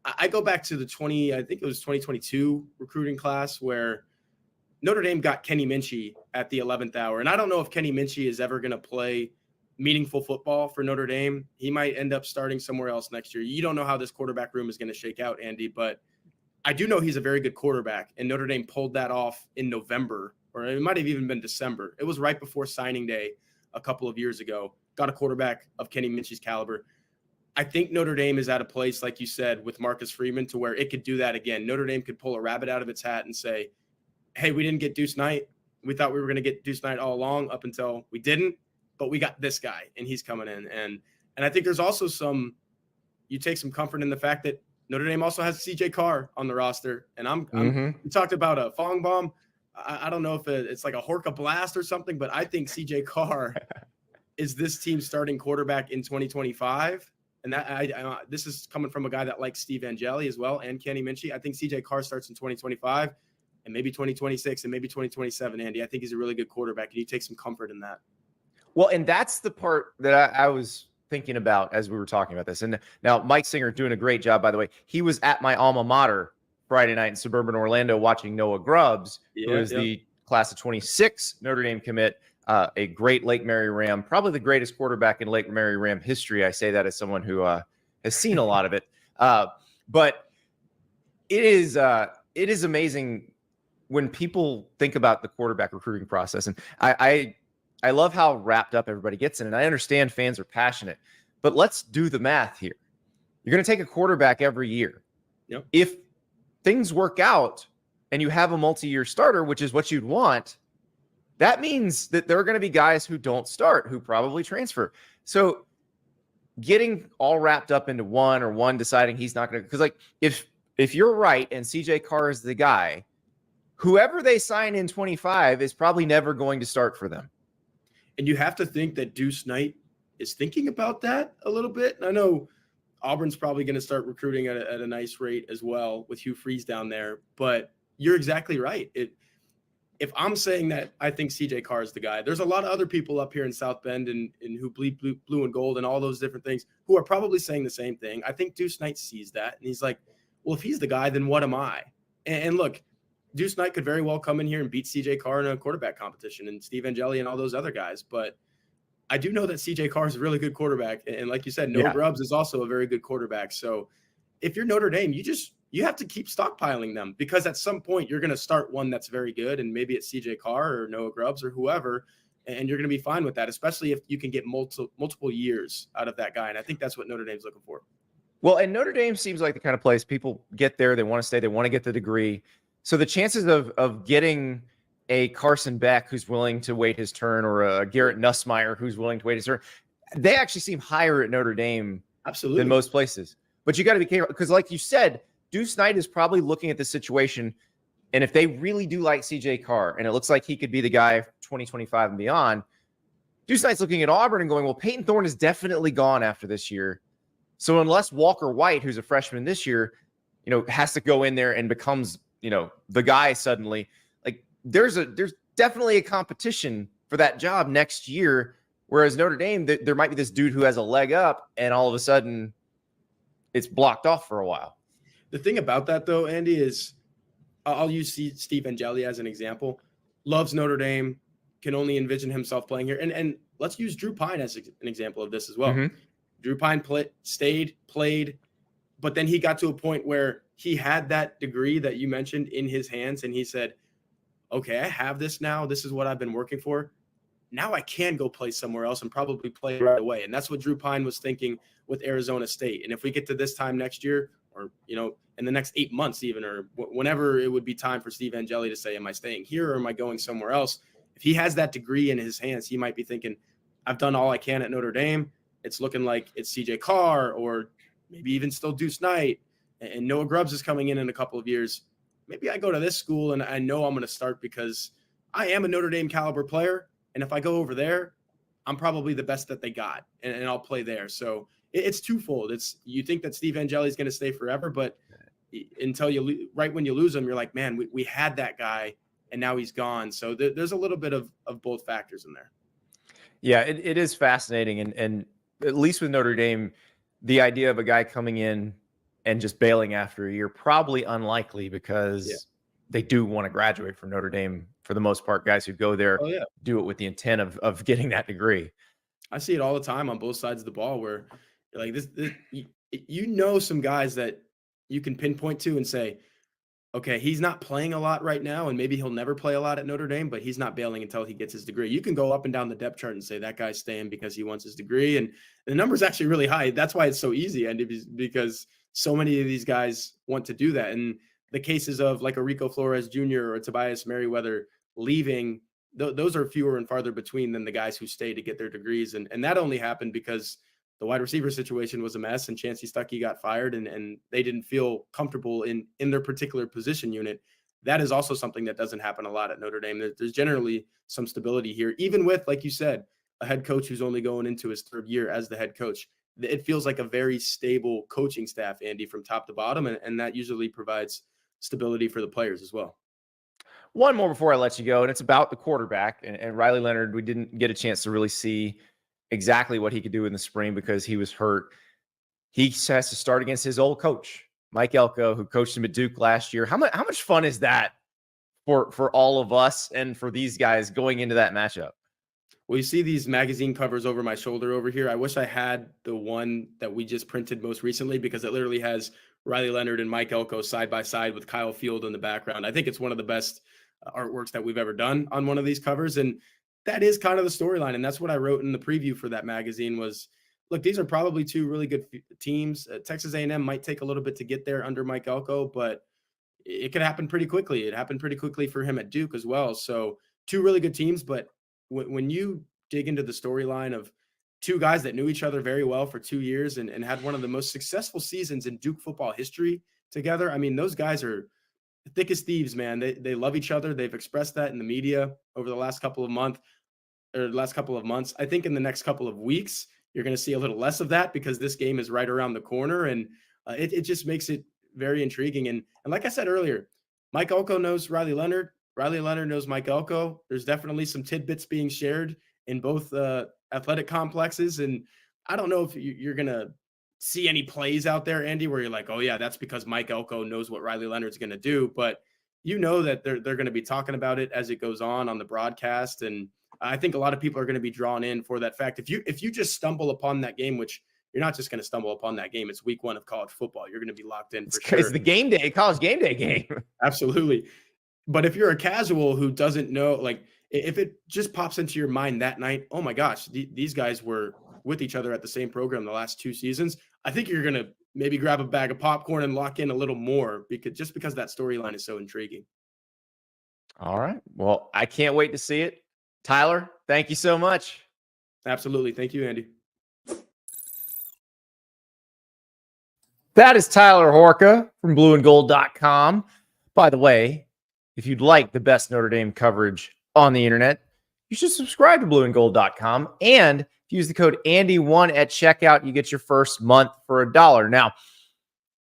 I go back to the 2022 recruiting class where Notre Dame got Kenny Minchey at the 11th hour. And I don't know if Kenny Minchey is ever going to play meaningful football for Notre Dame. He might end up starting somewhere else next year. You don't know how this quarterback room is going to shake out, Andy, but I do know he's a very good quarterback, and Notre Dame pulled that off in November, or it might have even been December. It was right before signing day a couple of years ago. Got a quarterback of Kenny Minchey's caliber. I think Notre Dame is at a place, like you said, with Marcus Freeman, to where it could do that again. Notre Dame could pull a rabbit out of its hat and say, hey, we didn't get Deuce Knight. We thought we were going to get Deuce Knight all along up until we didn't, but we got this guy, and he's coming in. And I think there's also you take some comfort in the fact that Notre Dame also has CJ Carr on the roster. And we talked about a Fong bomb. I don't know if it's like a Horka blast or something, but I think CJ Carr is this team's starting quarterback in 2025. And that this is coming from a guy that likes Steve Angeli as well, and Kenny Minchey. I think CJ Carr starts in 2025 and maybe 2026 and maybe 2027, Andy. I think he's a really good quarterback, and you take some comfort in that. Well, and that's the part that I was thinking about as we were talking about this. And now Mike Singer doing a great job, by the way. He was at my alma mater Friday night in suburban Orlando watching Noah Grubbs, who is the class of 26 Notre Dame commit. A great Lake Mary Ram, probably the greatest quarterback in Lake Mary Ram history. I say that as someone who has seen a lot of it. But it is amazing when people think about the quarterback recruiting process. And I love how wrapped up everybody gets in it. I understand fans are passionate, but let's do the math here. You're going to take a quarterback every year. Yep. If things work out and you have a multi-year starter, which is what you'd want, that means that there are going to be guys who don't start, who probably transfer. So getting all wrapped up into one deciding he's not going to, because like if you're right and CJ Carr is the guy, whoever they sign in 25 is probably never going to start for them. And you have to think that Deuce Knight is thinking about that a little bit. And I know Auburn's probably going to start recruiting at a nice rate as well with Hugh Freeze down there. But you're exactly right. If I'm saying that I think CJ Carr is the guy, there's a lot of other people up here in South Bend and who bleed blue and gold and all those different things who are probably saying the same thing. I think Deuce Knight sees that, and he's like, well, if he's the guy, then what am I? And look, Deuce Knight could very well come in here and beat CJ Carr in a quarterback competition and Steve Angeli and all those other guys. But I do know that CJ Carr is a really good quarterback. And like you said, Noah Grubbs is also a very good quarterback. So if you're Notre Dame, you have to keep stockpiling them, because at some point you're going to start one that's very good, and maybe it's CJ Carr or Noah Grubbs or whoever, and you're going to be fine with that, especially if you can get multiple years out of that guy. And I think that's what Notre Dame's looking for. Well, and Notre Dame seems like the kind of place people get there, they want to stay, they want to get the degree. So the chances of getting a Carson Beck who's willing to wait his turn, or a Garrett Nussmeier who's willing to wait his turn, they actually seem higher at Notre Dame than most places. But you got to be careful, because like you said, Deuce Knight is probably looking at the situation, and if they really do like CJ Carr, and it looks like he could be the guy 2025 and beyond, Deuce Knight's looking at Auburn and going, well, Peyton Thorne is definitely gone after this year. So unless Walker White, who's a freshman this year, has to go in there and becomes, the guy suddenly, like there's definitely a competition for that job next year. Whereas Notre Dame, there might be this dude who has a leg up, and all of a sudden it's blocked off for a while. The thing about that, though, Andy, is I'll use Steve Angeli as an example. Loves Notre Dame, can only envision himself playing here. And let's use Drew Pine as an example of this as well. Mm-hmm. Drew Pine played, but then he got to a point where he had that degree that you mentioned in his hands, and he said, okay, I have this now. This is what I've been working for. Now I can go play somewhere else and probably play right away. And that's what Drew Pine was thinking with Arizona State. And if we get to this time next year, or, in the next 8 months even, or whenever it would be time for Steve Angeli to say, am I staying here or am I going somewhere else? If he has that degree in his hands, he might be thinking, I've done all I can at Notre Dame. It's looking like it's CJ Carr or maybe even still Deuce Knight, and Noah Grubbs is coming in a couple of years. Maybe I go to this school and I know I'm going to start because I am a Notre Dame caliber player. And if I go over there, I'm probably the best that they got, and I'll play there. So it's twofold. You think that Steve Angeli is going to stay forever, but until right when you lose him, you're like, man, we had that guy and now he's gone. So there's a little bit of both factors in there. Yeah, it is fascinating. And at least with Notre Dame, the idea of a guy coming in and just bailing after a year, probably unlikely because they do want to graduate from Notre Dame for the most part. Guys who go there do it with the intent of getting that degree. I see it all the time on both sides of the ball where you're like this some guys that you can pinpoint to and say, okay, he's not playing a lot right now, and maybe he'll never play a lot at Notre Dame, but he's not bailing until he gets his degree. You can go up and down the depth chart and say that guy's staying because he wants his degree, and the number's actually really high. That's why it's so easy, and because so many of these guys want to do that. And the cases of like a Rico Flores Jr. or Tobias Merriweather leaving, those are fewer and farther between than the guys who stay to get their degrees. And that only happened because the wide receiver situation was a mess and Chancey Stuckey got fired and they didn't feel comfortable in their particular position unit. That is also something that doesn't happen a lot at Notre Dame. There's generally some stability here, even with, like you said, a head coach who's only going into his third year as the head coach. It feels like a very stable coaching staff, Andy, from top to bottom, and that usually provides stability for the players as well. One more before I let you go, and it's about the quarterback. And Riley Leonard, we didn't get a chance to really see exactly what he could do in the spring because he was hurt. He has to start against his old coach, Mike Elko, who coached him at Duke last year. How much fun is that for all of us and for these guys going into that matchup? Well, you see these magazine covers over my shoulder over here. I wish I had the one that we just printed most recently because it literally has Riley Leonard and Mike Elko side by side with Kyle Field in the background. I think it's one of the best artworks that we've ever done on one of these covers. And that is kind of the storyline. And that's what I wrote in the preview for that magazine was, look, these are probably two really good teams. Texas A&M might take a little bit to get there under Mike Elko, but it could happen pretty quickly. It happened pretty quickly for him at Duke as well. So two really good teams, but when you dig into the storyline of two guys that knew each other very well for 2 years and had one of the most successful seasons in Duke football history together, I mean, those guys are thick as thieves, man. They love each other. They've expressed that in the media over the last couple of months. I think in the next couple of weeks, you're going to see a little less of that because this game is right around the corner, and it just makes it very intriguing. And like I said earlier, Mike Elko knows Riley Leonard. Riley Leonard knows Mike Elko. There's definitely some tidbits being shared in both athletic complexes. And I don't know if you're going to see any plays out there, Andy, where you're like, oh, yeah, that's because Mike Elko knows what Riley Leonard's going to do. But you know that they're going to be talking about it as it goes on the broadcast. And I think a lot of people are going to be drawn in for that fact. If you just stumble upon that game, which you're not just going to stumble upon that game, it's week 1 of college football. You're going to be locked in for sure. It's the game day, college game day game. Absolutely. But if you're a casual who doesn't know, like if it just pops into your mind that night, oh my gosh, these guys were with each other at the same program the last 2 seasons, I think you're going to maybe grab a bag of popcorn and lock in a little more because that storyline is so intriguing. All right. Well, I can't wait to see it. Tyler, thank you so much. Absolutely. Thank you, Andy. That is Tyler Horka from blueandgold.com. By the way, if you'd like the best Notre Dame coverage on the internet, you should subscribe to blueandgold.com. And if you use the code Andy1 at checkout, you get your first month for $1. Now,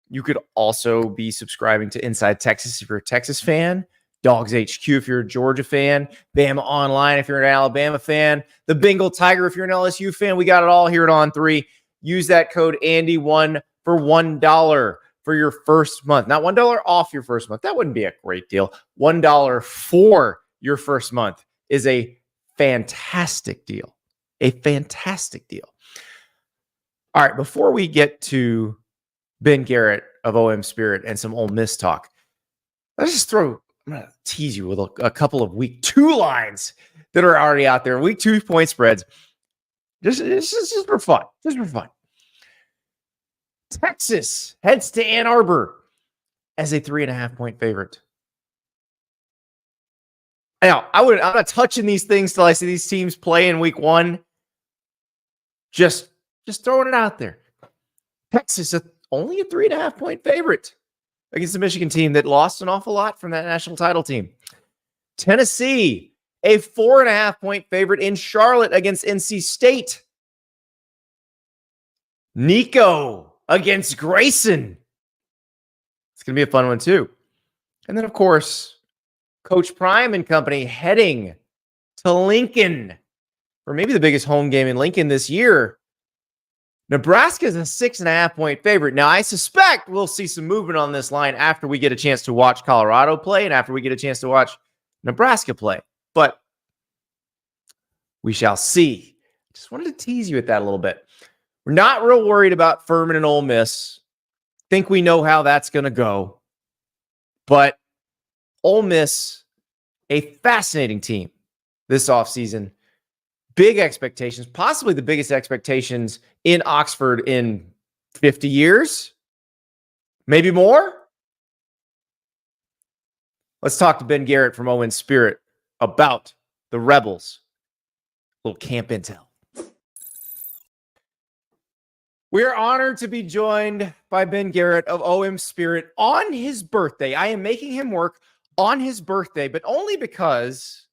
you could also be subscribing to Inside Texas if you're a Texas fan, Dogs HQ if you're a Georgia fan, Bama Online if you're an Alabama fan, the Bengal Tiger if you're an LSU fan. We got it all here at On3. Use that code Andy1 for $1 for your first month. Not $1 off your first month. That wouldn't be a great deal. $1 for your first month is a fantastic deal. A fantastic deal. All right, before we get to Ben Garrett of OM Spirit and some Ole Miss talk, I'm going to tease you with a couple of week 2 lines that are already out there. Week 2 point spreads. Just for fun. Just for fun. Texas heads to Ann Arbor as a 3.5 point favorite. Now, I'm not touching these things till I see these teams play in week 1. Just throwing it out there. Texas only a 3.5 point favorite against the Michigan team that lost an awful lot from that national title team. Tennessee, a 4.5 point favorite in Charlotte against NC State. Nico against Grayson. It's going to be a fun one too. And then, of course, Coach Prime and company heading to Lincoln for maybe the biggest home game in Lincoln this year. Nebraska is a 6.5 point favorite. Now, I suspect we'll see some movement on this line after we get a chance to watch Colorado play and after we get a chance to watch Nebraska play. But we shall see. Just wanted to tease you with that a little bit. We're not real worried about Furman and Ole Miss. Think we know how that's going to go. But Ole Miss, a fascinating team this offseason. Big expectations, possibly the biggest expectations in Oxford in 50 years, maybe more. Let's talk to Ben Garrett from OM Spirit about the Rebels. A little camp intel. We are honored to be joined by Ben Garrett of OM Spirit on his birthday. I am making him work on his birthday, but only because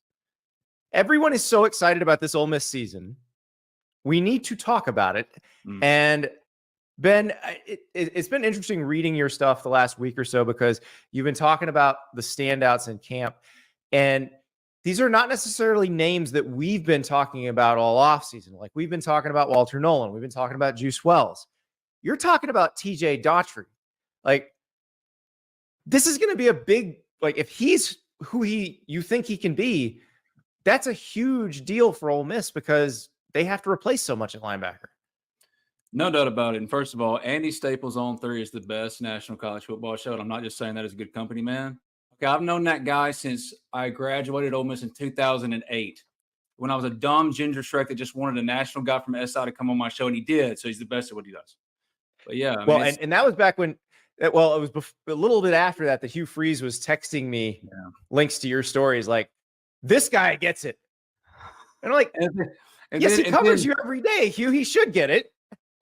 everyone is so excited about this Ole Miss season. We need to talk about it. And Ben, it's been interesting reading your stuff the last week or so because you've been talking about the standouts in camp. And these are not necessarily names that we've been talking about all offseason. Like we've been talking about Walter Nolen. We've been talking about Juice Wells. You're talking about TJ Daughtry. Like this is going to be a big, like if he's who you think he can be, that's a huge deal for Ole Miss because they have to replace so much at linebacker. No doubt about it. And first of all, Andy Staples On3 is the best national college football show. And I'm not just saying that as a good company, man. Okay, I've known that guy since I graduated Ole Miss in 2008 when I was a dumb ginger Shrek that just wanted a national guy from SI to come on my show, and he did. So he's the best at what he does. But yeah. And that was back when it was a little bit after that Hugh Freeze was texting me links to your stories like, this guy gets it. And I'm like, yes, he covers you every day, Hugh. He should get it.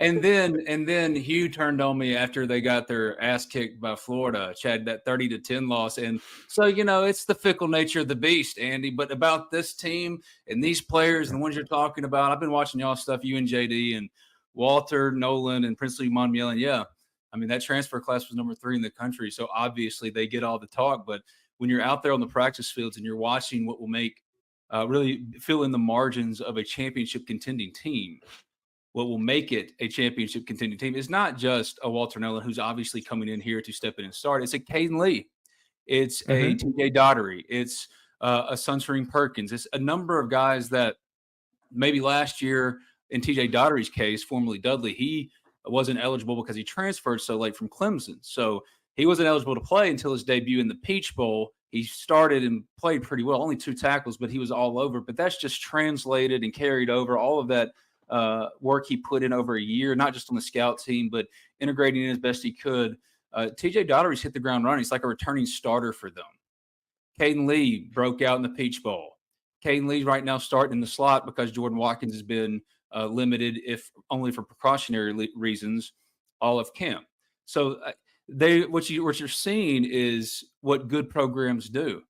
And then Hugh turned on me after they got their ass kicked by Florida, Chad, that 30-10 loss. And so, it's the fickle nature of the beast, Andy. But about this team and these players and the ones you're talking about, I've been watching y'all stuff, you and JD and Walter Nolen and Princely Monmiel. Yeah, that transfer class was number 3 in the country. So obviously they get all the talk. But when you're out there on the practice fields and you're watching what will make really fill in the margins of a championship contending team, what will make it a championship contending team is not just a Walter Nolen, who's obviously coming in here to step in and start. It's a Caden Lee. It's a TJ Daughtry. It's a Sunsering Perkins. It's a number of guys that maybe last year in TJ Daughtry's case, formerly Dudley, he wasn't eligible because he transferred so late from Clemson. So he wasn't eligible to play until his debut in the Peach Bowl. He started and played pretty well, only 2 tackles, but he was all over. But that's just translated and carried over all of that work he put in over a year, not just on the scout team, but integrating in as best he could. TJ Daughtry's hit the ground running. He's like a returning starter for them. Caden Lee broke out in the Peach Bowl. Caden Lee right now starting in the slot because Jordan Watkins has been limited, if only for precautionary reasons, all of camp. So what you're seeing is what good programs do.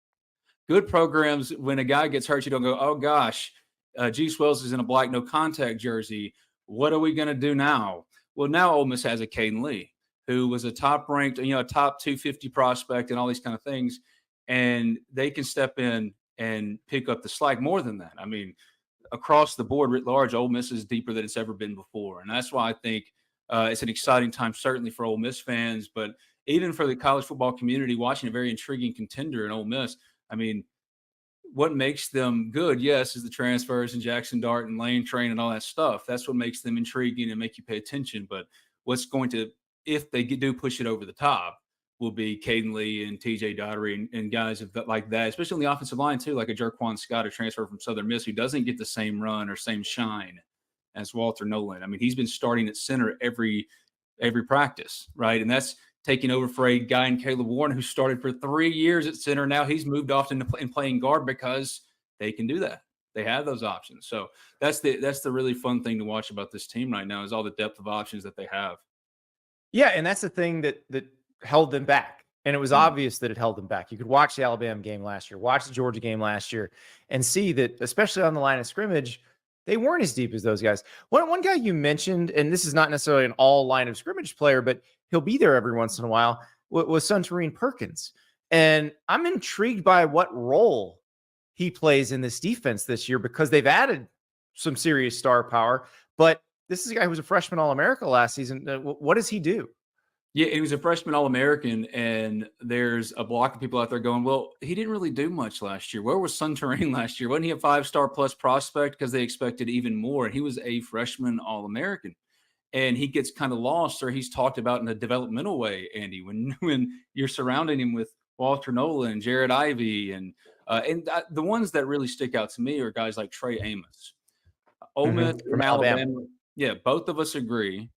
Good programs, when a guy gets hurt, you don't go, oh gosh, Juice Wells is in a black no contact jersey. What are we going to do now? Well, now Ole Miss has a Caden Lee, who was a top ranked, a top 250 prospect and all these kind of things. And they can step in and pick up the slack more than that. Across the board, writ large, Ole Miss is deeper than it's ever been before. And that's why I think it's an exciting time, certainly for Ole Miss fans, but even for the college football community watching a very intriguing contender in Ole Miss. what makes them good, yes, is the transfers and Jackson Dart and Lane Train and all that stuff. That's what makes them intriguing and make you pay attention. But what's going to, if they do push it over the top, will be Caden Lee and TJ Daugherty and guys like that, especially on the offensive line too, like a Jerquan Scott, a transfer from Southern Miss, who doesn't get the same run or same shine as Walter Nolen. I mean, he's been starting at center every practice, right? And that's taking over for a guy in Caleb Warren who started for 3 years at center. Now he's moved off into playing guard because they can do that. They have those options. So that's the really fun thing to watch about this team right now is all the depth of options that they have. Yeah, and that's the thing that held them back. And it was obvious that it held them back. You could watch the Alabama game last year, watch the Georgia game last year, and see that, especially on the line of scrimmage, they weren't as deep as those guys. One guy you mentioned, and this is not necessarily an all line of scrimmage player, but he'll be there every once in a while, was Suntarine Perkins. And I'm intrigued by what role he plays in this defense this year because they've added some serious star power. But this is a guy who was a freshman All-America last season. What does he do? Yeah, he was a freshman All-American, and there's a block of people out there going, well, he didn't really do much last year. Where was Suntarine last year? Wasn't he a 5-star plus prospect because they expected even more? And he was a freshman All-American. And he gets kind of lost, or he's talked about in a developmental way, Andy, when you're surrounding him with Walter Nolen, Jared Ivey, and the ones that really stick out to me are guys like Trey Amos. Ole Miss from Alabama. Yeah, both of us agree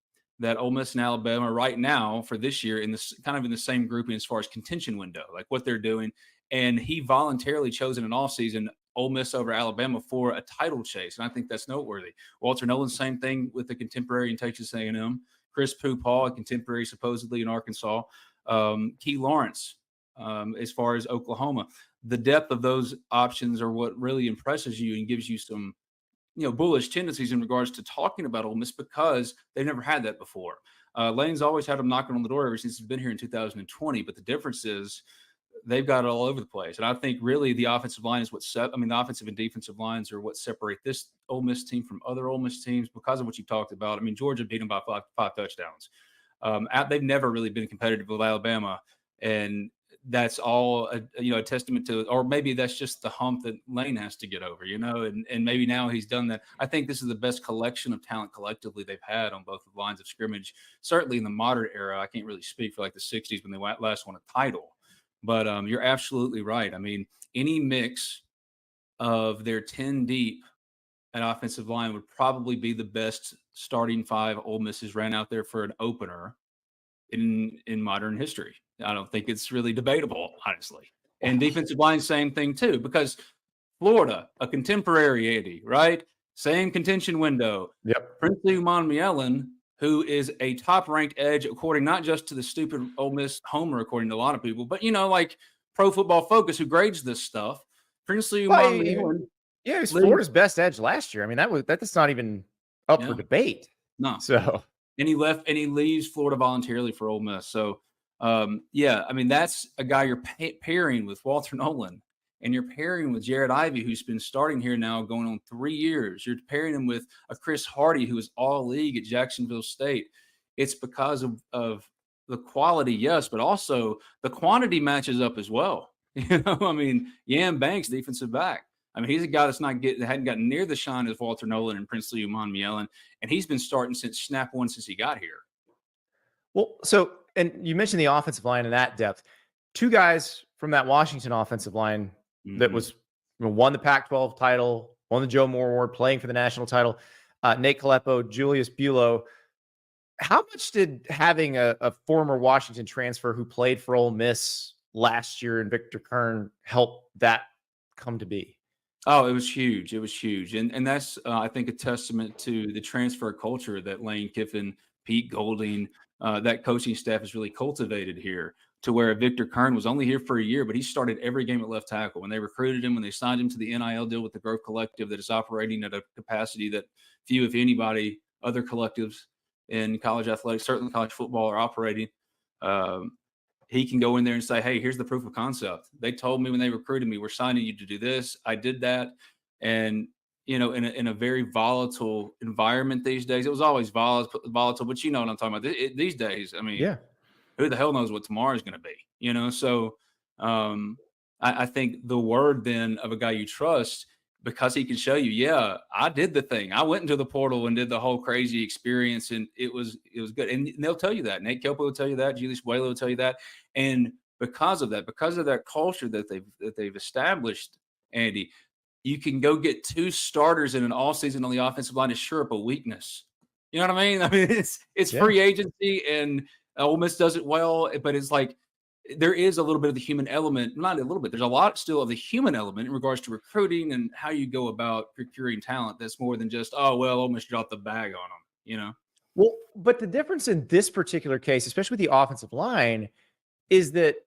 that Ole Miss and Alabama right now for this year in this kind of in the same grouping as far as contention window, like what they're doing. And he voluntarily chose in an offseason Ole Miss over Alabama for a title chase, and I think that's noteworthy. Walter Nolen, same thing with the contemporary in Texas A&M. Chris Paul, a contemporary supposedly in Arkansas. Key Lawrence, as far as Oklahoma. The depth of those options are what really impresses you and gives you some, bullish tendencies in regards to talking about Ole Miss because they've never had that before. Lane's always had them knocking on the door ever since he's been here in 2020, but the difference is they've got it all over the place. And I think really the offensive line is the offensive and defensive lines are what separate this Ole Miss team from other Ole Miss teams because of what you talked about. I mean, Georgia beat them by five touchdowns. They've never really been competitive with Alabama. And that's all a testament to, or maybe that's just the hump that Lane has to get over, and maybe now he's done that. I think this is the best collection of talent collectively they've had on both the lines of scrimmage, certainly in the modern era. I can't really speak for like the 60s when they last won a title. But you're absolutely right. I mean, any mix of their 10 deep at offensive line would probably be the best starting five Ole Miss has ran out there for an opener in modern history. I don't think it's really debatable, honestly. And defensive line, same thing too, because Florida, a contemporary, Andy, right? Same contention window. Yep. Princely Umanmielen, who is a top-ranked edge, according not just to the stupid Ole Miss homer, according to a lot of people, but, like Pro Football Focus, who grades this stuff. Princely Umanmielen. Yeah, it was Florida's best edge last year. I mean, that's not even up for debate. No. So. And he leaves Florida voluntarily for Ole Miss. So, I mean, that's a guy you're pairing with Walter Nolen. And you're pairing with Jared Ivey, who's been starting here now going on 3 years. You're pairing him with a Chris Hardy, who is all league at Jacksonville State. It's because of the quality, yes, but also the quantity matches up as well. I mean, Yam Banks, defensive back. I mean, he's a guy hadn't gotten near the shine as Walter Nolen and Princely Umanmielen, and he's been starting since snap one since he got here. Well, so, and you mentioned the offensive line and that depth. Two guys from that Washington offensive line that was won the Pac-12 title, won the Joe Moore Award, playing for the national title. Nate Kalepo, Julius Buelow. How much did having a former Washington transfer who played for Ole Miss last year and Victor Kern help that come to be? Oh, it was huge. It was huge. And that's, I think, a testament to the transfer culture that Lane Kiffin, Pete Golding, that coaching staff has really cultivated here, to where Victor Kern was only here for a year, but he started every game at left tackle. When they recruited him, when they signed him to the NIL deal with the Grove Collective that is operating at a capacity that few, if anybody, other collectives in college athletics, certainly college football, are operating, he can go in there and say, hey, here's the proof of concept. They told me when they recruited me, we're signing you to do this. I did that. And, in a very volatile environment these days, it was always volatile, but you know what I'm talking about. These days, I mean, who the hell knows what tomorrow is going to be, So I think the word then of a guy you trust, because he can show you, yeah, I did the thing. I went into the portal and did the whole crazy experience, and it was good. And they'll tell you that. Nate Kelpo will tell you that. Julius Whaley will tell you that. And because of that culture that they've established, Andy, you can go get 2 starters in an all season on the offensive line to shore up a weakness. You know what I mean? I mean, it's free agency, and Ole Miss does it well, but it's like there is a little bit of the human element, not a little bit. There's a lot still of the human element in regards to recruiting and how you go about procuring talent. That's more than just, oh, well, Ole Miss dropped the bag on them, you know? Well, but the difference in this particular case, especially with the offensive line, is that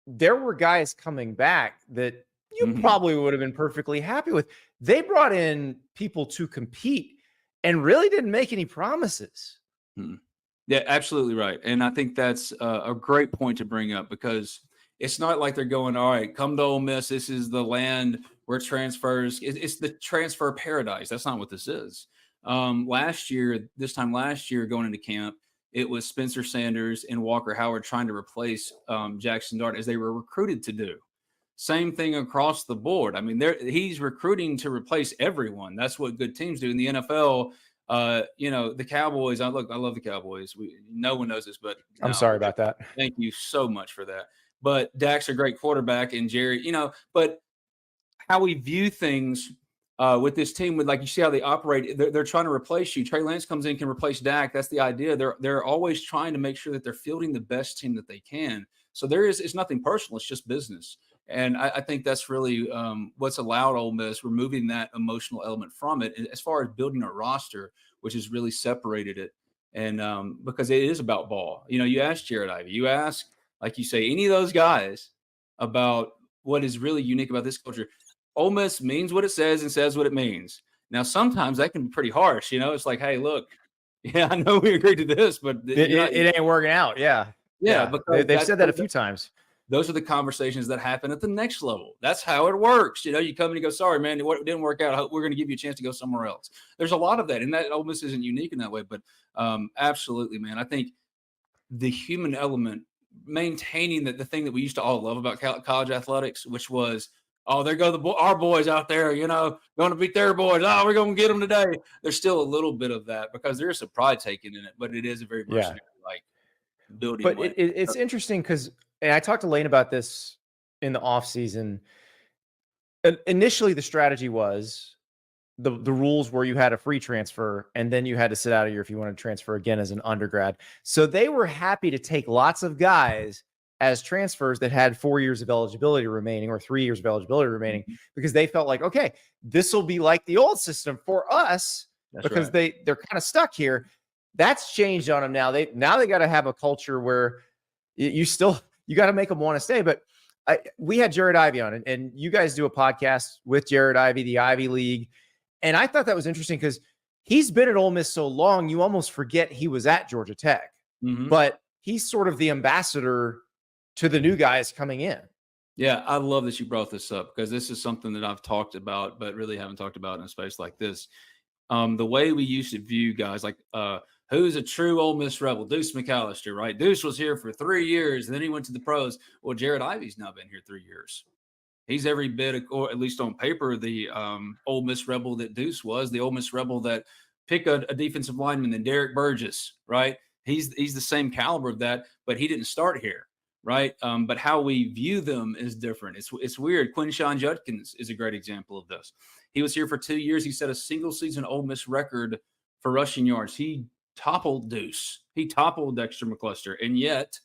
there were guys coming back that you probably would have been perfectly happy with. They brought in people to compete and really didn't make any promises. Yeah, absolutely right. And I think that's a great point to bring up, because it's not like they're going, all right, come to Ole Miss. This is the land where transfers, it's the transfer paradise. That's not what this is. This time last year going into camp, it was Spencer Sanders and Walker Howard trying to replace Jackson Dart, as they were recruited to do. Same thing across the board. I mean, he's recruiting to replace everyone. That's what good teams do in the NFL. The Cowboys, I love the Cowboys. No one knows this, but I'm sorry about that. Thank you so much for that. But Dak's a great quarterback, and Jerry, but how we view things with this team, with, like, you see how they operate, they're trying to replace you. Trey Lance comes in, can replace Dak. That's the idea. They're always trying to make sure that they're fielding the best team that they can. So it's nothing personal. It's just business. And I think that's really what's allowed Ole Miss, removing that emotional element from it, as far as building a roster, which has really separated it. And because it is about ball. You ask Jared Ivey, you ask, like you say, any of those guys about what is really unique about this culture. Ole Miss means what it says and says what it means. Now, sometimes that can be pretty harsh. It's like, hey, look, I know we agreed to this, but it ain't working out. Yeah. Because they've said that a few times. Those are the conversations that happen at the next level. That's how it works. You come in and go, sorry, man, it didn't work out. We're going to give you a chance to go somewhere else. There's a lot of that, and that Ole Miss isn't unique in that way. But absolutely, man, I think the human element, maintaining the thing that we used to all love about college athletics, which was, oh, there go our boys out there, going to beat their boys. Oh, we're going to get them today. There's still a little bit of that, because there is some pride taken in it, but it is a very mercenary building. But it's interesting, because, and I talked to Lane about this in the offseason. Initially, the strategy was the rules were you had a free transfer, and then you had to sit out a year if you wanted to transfer again as an undergrad. So they were happy to take lots of guys as transfers that had 4 years of eligibility remaining, or 3 years of eligibility remaining, because they felt like, okay, this will be like the old system for us. That's because right. They're kind of stuck here. That's changed on them now. They got to have a culture where you got to make them want to stay. But we had Jared Ivey on, and you guys do a podcast with Jared Ivey, the Ivy League. And I thought that was interesting, because he's been at Ole Miss so long, you almost forget he was at Georgia Tech. But he's sort of the ambassador to the new guys coming in. Yeah, I love that you brought this up, because this is something that I've talked about, but really haven't talked about in a space like this. The way we used to view guys, like who's a true Ole Miss rebel? Deuce McAllister, right? Deuce was here for 3 years, and then he went to the pros. Well, Jared Ivey's now been here 3 years. He's every bit, or at least on paper, the Ole Miss rebel that Deuce was, the Ole Miss rebel that pick a defensive lineman than Derek Burgess, right? He's the same caliber of that, but he didn't start here, right? But how we view them is different. It's weird. Quinshawn Judkins is a great example of this. He was here for 2 years. He set a single season Ole Miss record for rushing yards. He toppled Deuce. He toppled Dexter McCluster, and yet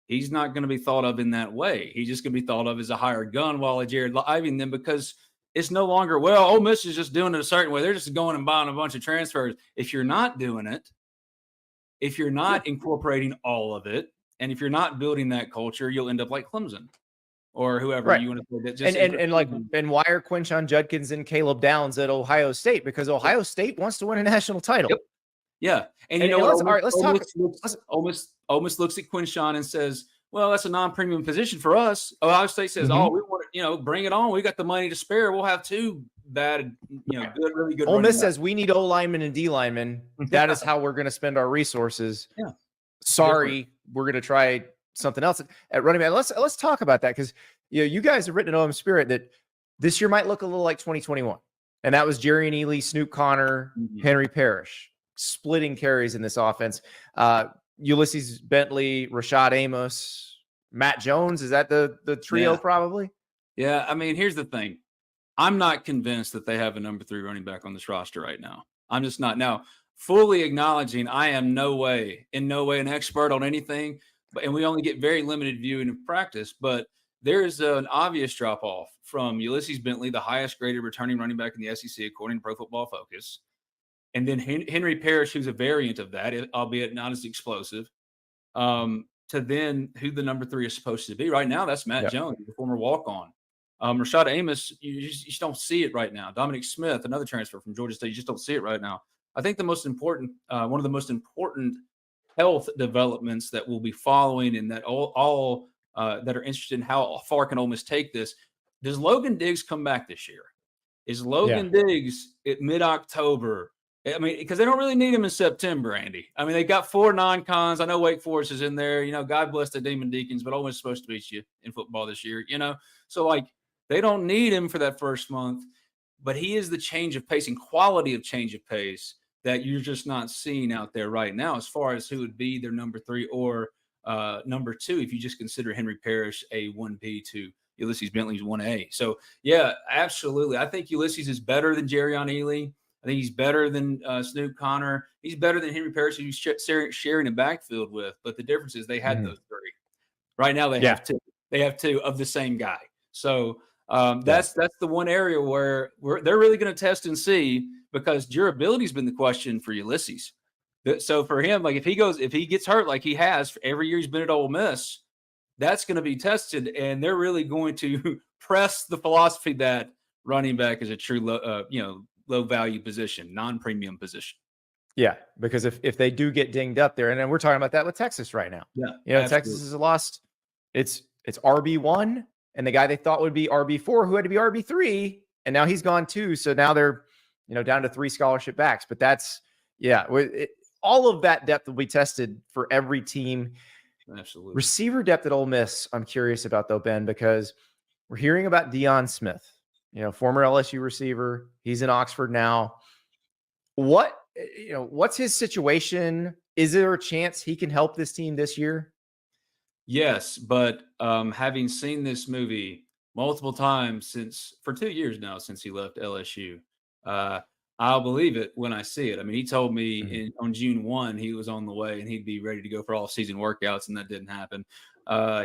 he's not going to be thought of in that way. He's just going to be thought of as a hired gun, while Jared Ivey and them, because it's no longer, well, Ole Miss is just doing it a certain way. They're just going and buying a bunch of transfers. If you're not doing it, if you're not incorporating all of it, and if you're not building that culture, you'll end up like Clemson or whoever you want to put it. And why are Quinshawn Judkins and Caleb Downs at Ohio State? Because Ohio State wants to win a national title. Yep. Yeah. And you know what? Ole Miss looks at Quinshawn and says, well, that's a non-premium position for us. Ohio State says, oh, we want to, bring it on. We got the money to spare. We'll have two bad, really good. Ole Miss says we need O linemen and D linemen. That is how we're going to spend our resources. Yeah. Sorry, we're going to try something else at running back. Let's talk about that, because you guys have written in OM Spirit that this year might look a little like 2021. And that was Jerry and Ely, Snoop Connor, Henry Parrish splitting carries in this offense. Ulysses Bentley, Rashad Amos, Matt Jones. Is that the trio probably? Yeah. I mean, here's the thing. I'm not convinced that they have a number 3 running back on this roster right now. I'm just not. Now, fully acknowledging I am in no way an expert on anything, and we only get very limited viewing and practice, but there's an obvious drop-off from Ulysses Bentley, the highest graded returning running back in the SEC, according to Pro Football Focus. And then Henry Parrish, who's a variant of that, albeit not as explosive, to then who the number 3 is supposed to be. Right now, that's Matt Jones, the former walk-on. Rashad Amos, you just don't see it right now. Dominic Smith, another transfer from Georgia State, you just don't see it right now. I think the most important, one of the most important health developments that we'll be following, and that all that are interested in how far can Ole Miss take this. Does Logan Diggs come back this year? Is Logan Diggs at mid-October? I mean, because they don't really need him in September, Andy. I mean, they got 4 non-cons. I know Wake Forest is in there. God bless the Demon Deacons, but Ole Miss is supposed to beat you in football this year, So, they don't need him for that first month, but he is the change of pace and quality of change of pace that you're just not seeing out there right now as far as who would be their number 3 or number 2 if you just consider Henry Parrish a 1B to Ulysses Bentley's 1A. So, yeah, absolutely. I think Ulysses is better than Jerrion Ely. I think he's better than Snoop Connor. He's better than Henry Parrish, who he's sharing a backfield with. But the difference is they had those 3. Right now they have 2. They have 2 of the same guy. So that's the one area where they're really going to test and see, because durability has been the question for Ulysses. So for him, if he gets hurt like he has every year he's been at Ole Miss, that's going to be tested, and they're really going to press the philosophy that running back is a true low value position, non-premium position. Yeah, because if they do get dinged up there, and then we're talking about that with Texas right now. Yeah, Texas has lost. It's RB1, and the guy they thought would be RB4, who had to be RB3, and now he's gone too. So now they're down to 3 scholarship backs. But that's all of that depth will be tested for every team. Absolutely. Receiver depth at Ole Miss, I'm curious about though, Ben, because we're hearing about Deion Smith, former LSU receiver. He's in Oxford now. What's his situation? Is there a chance he can help this team this year? Yes, but having seen this movie multiple times for 2 years now since he left LSU, I'll believe it when I see it. I mean, he told me on June 1 he was on the way and he'd be ready to go for all-season workouts, and that didn't happen.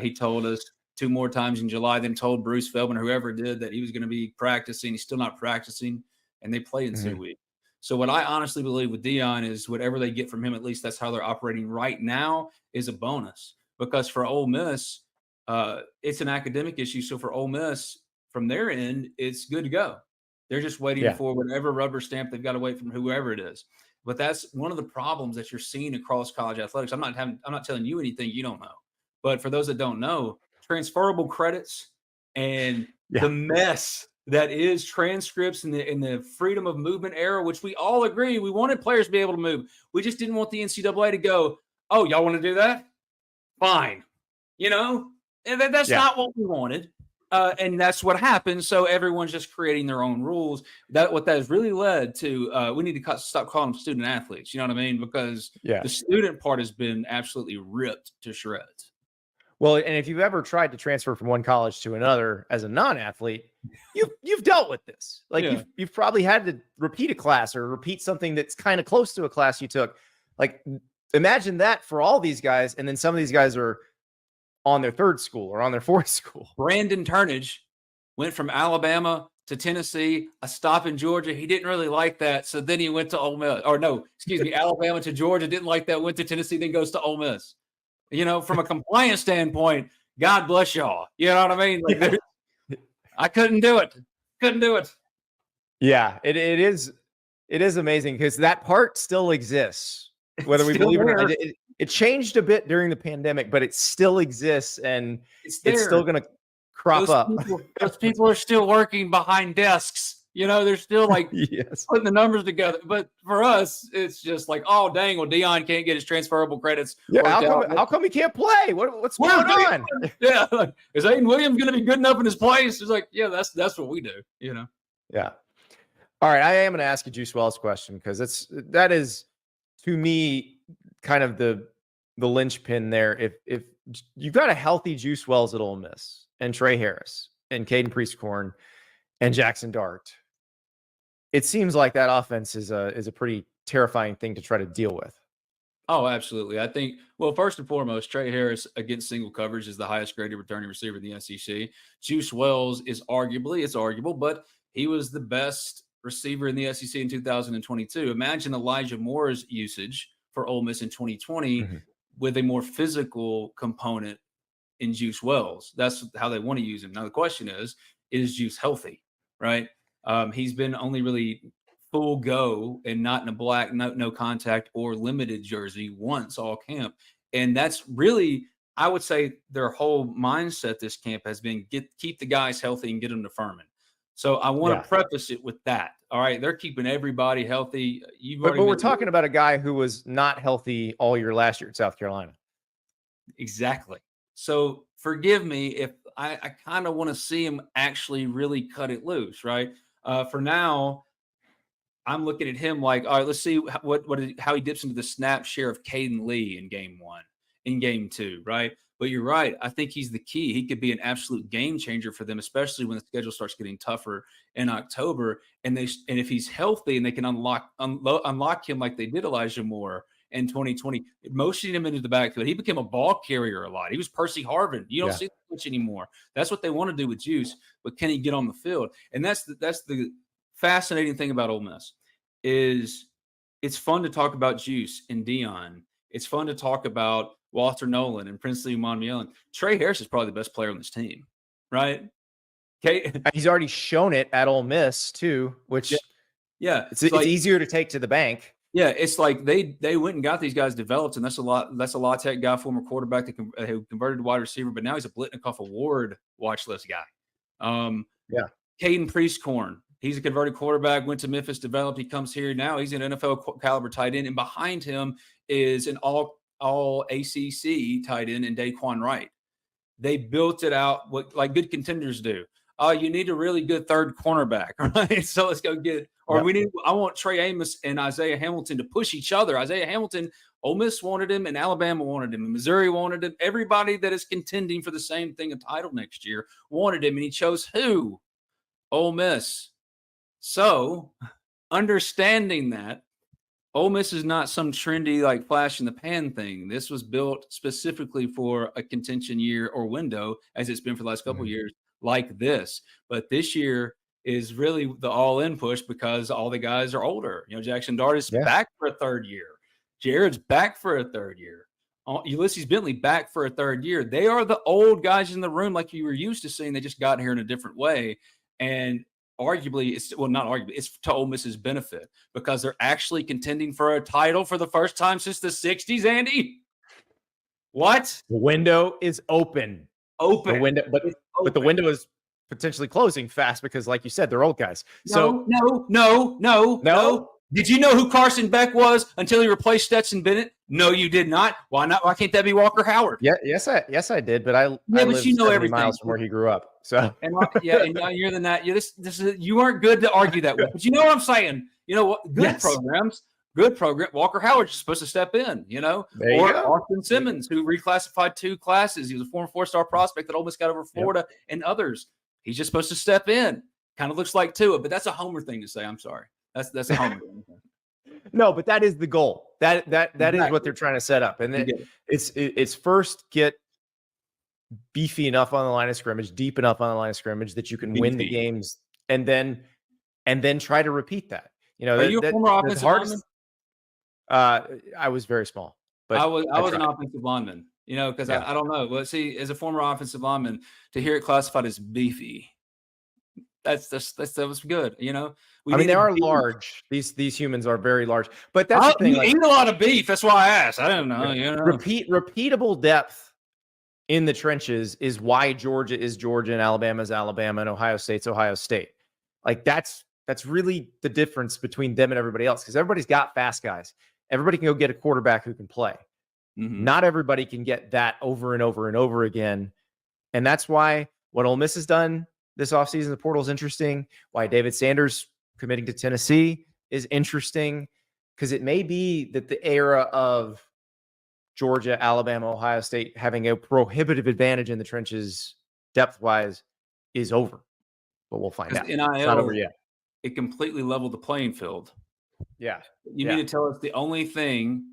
He told us 2 more times in July, then told Bruce Feldman or whoever did that he was going to be practicing. He's still not practicing, and they play in 2 weeks. So what I honestly believe with Deion is whatever they get from him, at least that's how they're operating right now, is a bonus. Because for Ole Miss, it's an academic issue. So for Ole Miss, from their end, it's good to go. They're just waiting for whatever rubber stamp they've got to wait from whoever it is. But that's one of the problems that you're seeing across college athletics. I'm not telling you anything you don't know. But for those that don't know, transferable credits and the mess that is transcripts in the freedom of movement era, which we all agree we wanted players to be able to move. We just didn't want the NCAA to go, oh, y'all want to do that? Fine. And that's not what we wanted. And that's what happened. So everyone's just creating their own rules. What that has really led to, we need to stop calling them student athletes. You know what I mean? Because the student part has been absolutely ripped to shreds. Well, and if you've ever tried to transfer from one college to another as a non-athlete, you've dealt with this. You've probably had to repeat a class or repeat something that's kind of close to a class you took. Imagine that for all these guys, and then some of these guys are on their 3rd school or on their 4th school. Brandon Turnage went from Alabama to Tennessee, a stop in Georgia. He didn't really like that, so then he went to Ole Miss. Alabama to Georgia, didn't like that, went to Tennessee, then goes to Ole Miss. From a compliance standpoint, God bless y'all. You know what I mean? I couldn't do it. Yeah, it is amazing because that part still exists. Whether we believe it or not, it changed a bit during the pandemic, but it still exists, and it's still going to crop up. Those people are still working behind desks, They're still like yes. putting the numbers together. But for us, it's just like, oh, dang, well, Dion can't get his transferable credits. Yeah, how come he can't play? What's going on? Yeah, like, is Aiden Williams going to be good enough in his place? It's like, yeah, that's what we do, Yeah. All right, I am going to ask you Juice Wells' question because that is, to me, kind of the linchpin there. If you've got a healthy Juice Wells at Ole Miss and Trey Harris and Caden Priestcorn and Jackson Dart, it seems like that offense is a pretty terrifying thing to try to deal with. Oh, absolutely. I think, well, first and foremost, Trey Harris against single coverage is the highest graded returning receiver in the SEC. Juice Wells is it's arguable, but he was the best receiver in the SEC in 2022. Imagine Elijah Moore's usage for Ole Miss in 2020 with a more physical component in Juice Wells. That's how they want to use him. Now, the question is Juice healthy, right? He's been only really full go and not in a black, no contact or limited jersey once all camp. And that's really, I would say their whole mindset this camp has been keep the guys healthy and get them to Furman. So I want to preface it with that. All right. They're keeping everybody healthy. But we're talking about a guy who was not healthy all year last year at South Carolina. Exactly. So forgive me if I kind of want to see him actually really cut it loose. Right. For now, I'm looking at him like, all right, let's see how he dips into the snap share of Caden Lee in game 1, in game 2, right? But you're right. I think he's the key. He could be an absolute game changer for them, especially when the schedule starts getting tougher in October. And if he's healthy and they can unlock him like they did Elijah Moore in 2020, motioning him into the backfield, he became a ball carrier a lot. He was Percy Harvin. You don't see that much anymore. That's what they want to do with Juice, but can he get on the field? And that's the fascinating thing about Ole Miss is it's fun to talk about Juice and Dion. It's fun to talk about Walter Nolen and Princely Monmielen. Trey Harris is probably the best player on this team, right? Okay. He's already shown it at Ole Miss too, which it's easier to take to the bank. Yeah, it's like they went and got these guys developed, and that's a La Tech guy, former quarterback who converted to wide receiver, but now he's a Blitnikoff Award watch list guy. Caden Priestcorn. He's a converted quarterback, went to Memphis, developed. He comes here now. He's an NFL caliber tight end. And behind him is an all ACC tight end in Daquan Wright. They built it out like good contenders do. You need a really good third cornerback, right? So let's go get – I want Trey Amos and Isaiah Hamilton to push each other. Isaiah Hamilton, Ole Miss wanted him, and Alabama wanted him, and Missouri wanted him. Everybody that is contending for the same thing, a title next year, wanted him, and he chose who? Ole Miss. So, understanding that, Ole Miss is not some trendy, like flash in the pan thing. This was built specifically for a contention year or window, as it's been for the last couple of years, like this. But this year is really the all-in push because all the guys are older. Jackson Dart is back for a third year. Jared's back for a third year. Ulysses Bentley back for a third year. They are the old guys in the room like you were used to seeing. They just got here in a different way. And arguably, it's to Ole Miss's benefit because they're actually contending for a title for the first time since the 60s, Andy. What? The window is open. The window, but the window is potentially closing fast because, like you said, they're old guys. No. Did you know who Carson Beck was until he replaced Stetson Bennett? No, you did not. Why not? Why can't that be Walker Howard? Yes, I did. But I live 70 miles from where he grew up. So and you're the not. You aren't good to argue that with. But you know what I'm saying? You know what? Good program. Walker Howard's supposed to step in. Or Austin Simmons, who reclassified 2 classes. He was a former 4-star prospect that Ole Miss got over Florida and others. He's just supposed to step in. Kind of looks like Tua, but that's a homer thing to say. I'm sorry. That's a homer thing. No, but that is the goal. That is what they're trying to set up. And then it's first get beefy enough on the line of scrimmage, deep enough on the line of scrimmage that you can win the games, and then try to repeat that. Are you a former offensive lineman? I was very small, but I was an offensive lineman. Because I don't know. Well, see, as a former offensive lineman, to hear it classified as beefy, that was good. They are large. These humans are very large. But that's the thing. You eat a lot of beef. That's why I asked. I don't know. Repeatable depth in the trenches is why Georgia is Georgia and Alabama is Alabama and Ohio State's Ohio State. Like that's That's really the difference between them and everybody else, because everybody's got fast guys. Everybody can go get a quarterback who can play. Not everybody can get that over and over and over again. And that's why what Ole Miss has done this offseason, the portal is interesting. Why David Sanders committing to Tennessee is interesting, because it may be that the era of Georgia, Alabama, Ohio State having a prohibitive advantage in the trenches depth-wise is over. But we'll find out. NIL, it's not over yet. It completely leveled the playing field. Yeah. You mean to tell us the only thing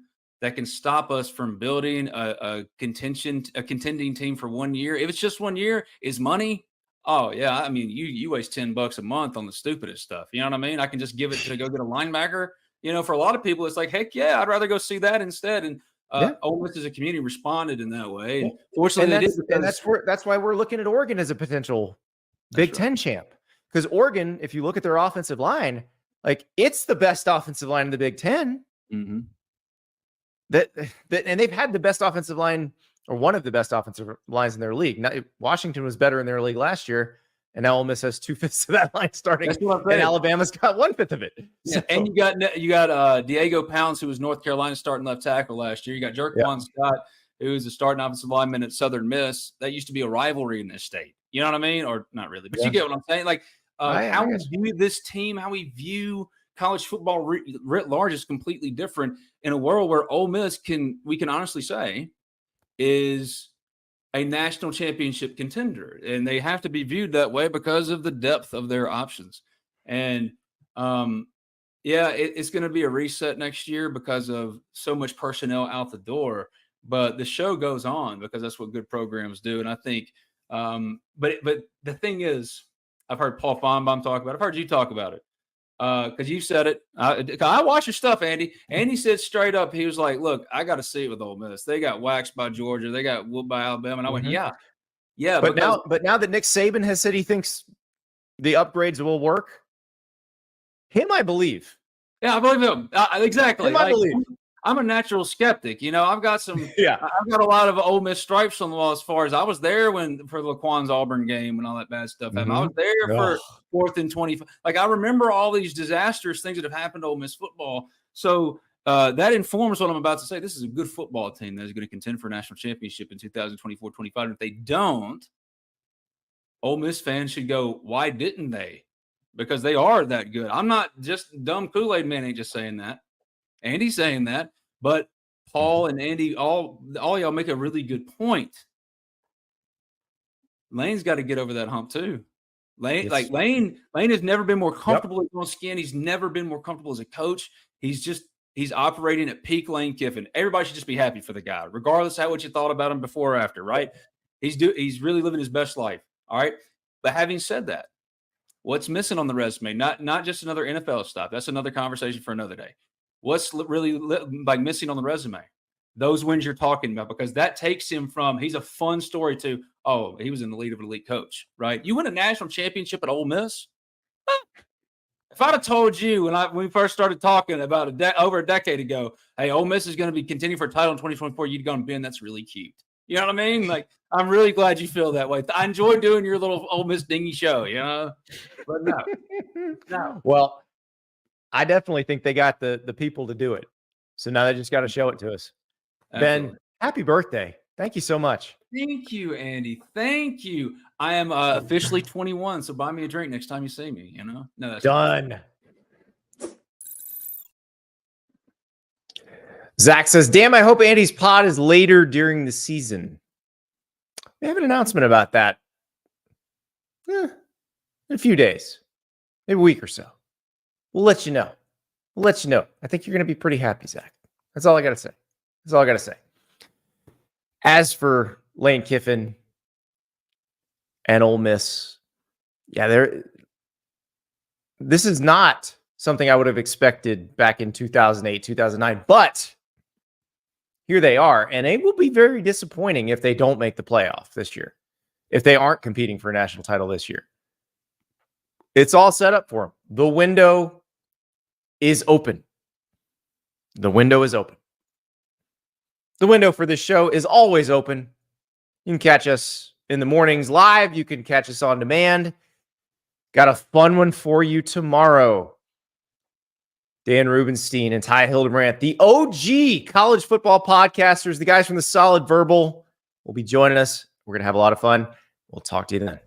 that can stop us from building a contending team for 1 year, if it's just 1 year, is money? Oh, yeah. I mean, you waste $10 a month on the stupidest stuff. You know what I mean? I can just give it to go get a linebacker. You know, for a lot of people, it's like, heck yeah, I'd rather go see that instead. And Ole Miss as a community responded in that way. And fortunately, that's why we're looking at Oregon as a potential Big Ten champ. Because Oregon, if you look at their offensive line, like, it's the best offensive line in the Big Ten. That and they've had the best offensive line, or one of the best offensive lines in their league. Now, Washington was better in their league last year, and now Ole Miss has 2/5 of that line starting, and Alabama's got 1/5 of it. Yeah, so. And you got Diego Pounds, who was North Carolina's starting left tackle last year. You got Jerquan Scott, who was a starting offensive lineman at Southern Miss. That used to be a rivalry in this state. You know what I mean? Or not really, but you get what I'm saying. Like how we view this team, how we view college football writ large is completely different in a world where Ole Miss we can honestly say is a national championship contender, and they have to be viewed that way because of the depth of their options. And it's going to be a reset next year because of so much personnel out the door, but the show goes on because that's what good programs do. And I think, but the thing is, I've heard Paul Feinbaum talk about it. I've heard you talk about it. Because you said it. I watch your stuff, Andy. Andy said straight up, he was like, look, I got to see it with Ole Miss. They got waxed by Georgia. They got whooped by Alabama. And I went, yeah. But now that Nick Saban has said he thinks the upgrades will work, him, I believe. Yeah, I believe him. Exactly. Him, I believe. I'm a natural skeptic. You know, I've got I've got a lot of Ole Miss stripes on the wall as far as I was there for Laquan's Auburn game and all that bad stuff. I was there for 4th and 25. Like, I remember all these disastrous things that have happened to Ole Miss football. So that informs what I'm about to say. This is a good football team that is going to contend for a national championship in 2024-25. And if they don't, Ole Miss fans should go, why didn't they? Because they are that good. I'm not just dumb Kool-Aid man ain't just saying that. Andy's saying that, but Paul and Andy, all y'all make a really good point. Lane's got to get over that hump too. Lane has never been more comfortable in his own skin. He's never been more comfortable as a coach. He's operating at peak Lane Kiffin. Everybody should just be happy for the guy, regardless of what you thought about him before or after, right? He's really living his best life. All right. But having said that, what's missing on the resume? Not just another NFL stop. That's another conversation for another day. What's really missing on the resume? Those wins you're talking about, because that takes him from he's a fun story to, oh, he was in the lead of an elite coach, right? You win a national championship at Ole Miss. If I'd have told you when we first started talking about over a decade ago, hey, Ole Miss is going to be contending for a title in 2024, you'd gone, Ben, that's really cute. You know what I mean? Like, I'm really glad you feel that way. I enjoy doing your little Ole Miss dingy show, you know? But no. Well, I definitely think they got the people to do it. So now they just got to show it to us. Absolutely. Ben, happy birthday. Thank you so much. Thank you, Andy. Thank you. I am officially 21, so buy me a drink next time you see me, you know? No, that's done. Zach says, damn, I hope Andy's pod is later during the season. We have an announcement about that in a few days, maybe a week or so. We'll let you know. I think you're going to be pretty happy, Zach. That's all I got to say. As for Lane Kiffin and Ole Miss, this is not something I would have expected back in 2008, 2009, but here they are, and it will be very disappointing if they don't make the playoff this year, if they aren't competing for a national title this year. It's all set up for them. The window is open. The window is open. The window for this show is always open. You can catch us in the mornings live. You can catch us on demand. Got a fun one for you tomorrow. Dan Rubenstein and Ty Hildebrand, the OG college football podcasters, the guys from the Solid Verbal, will be joining us. We're going to have a lot of fun. We'll talk to you then.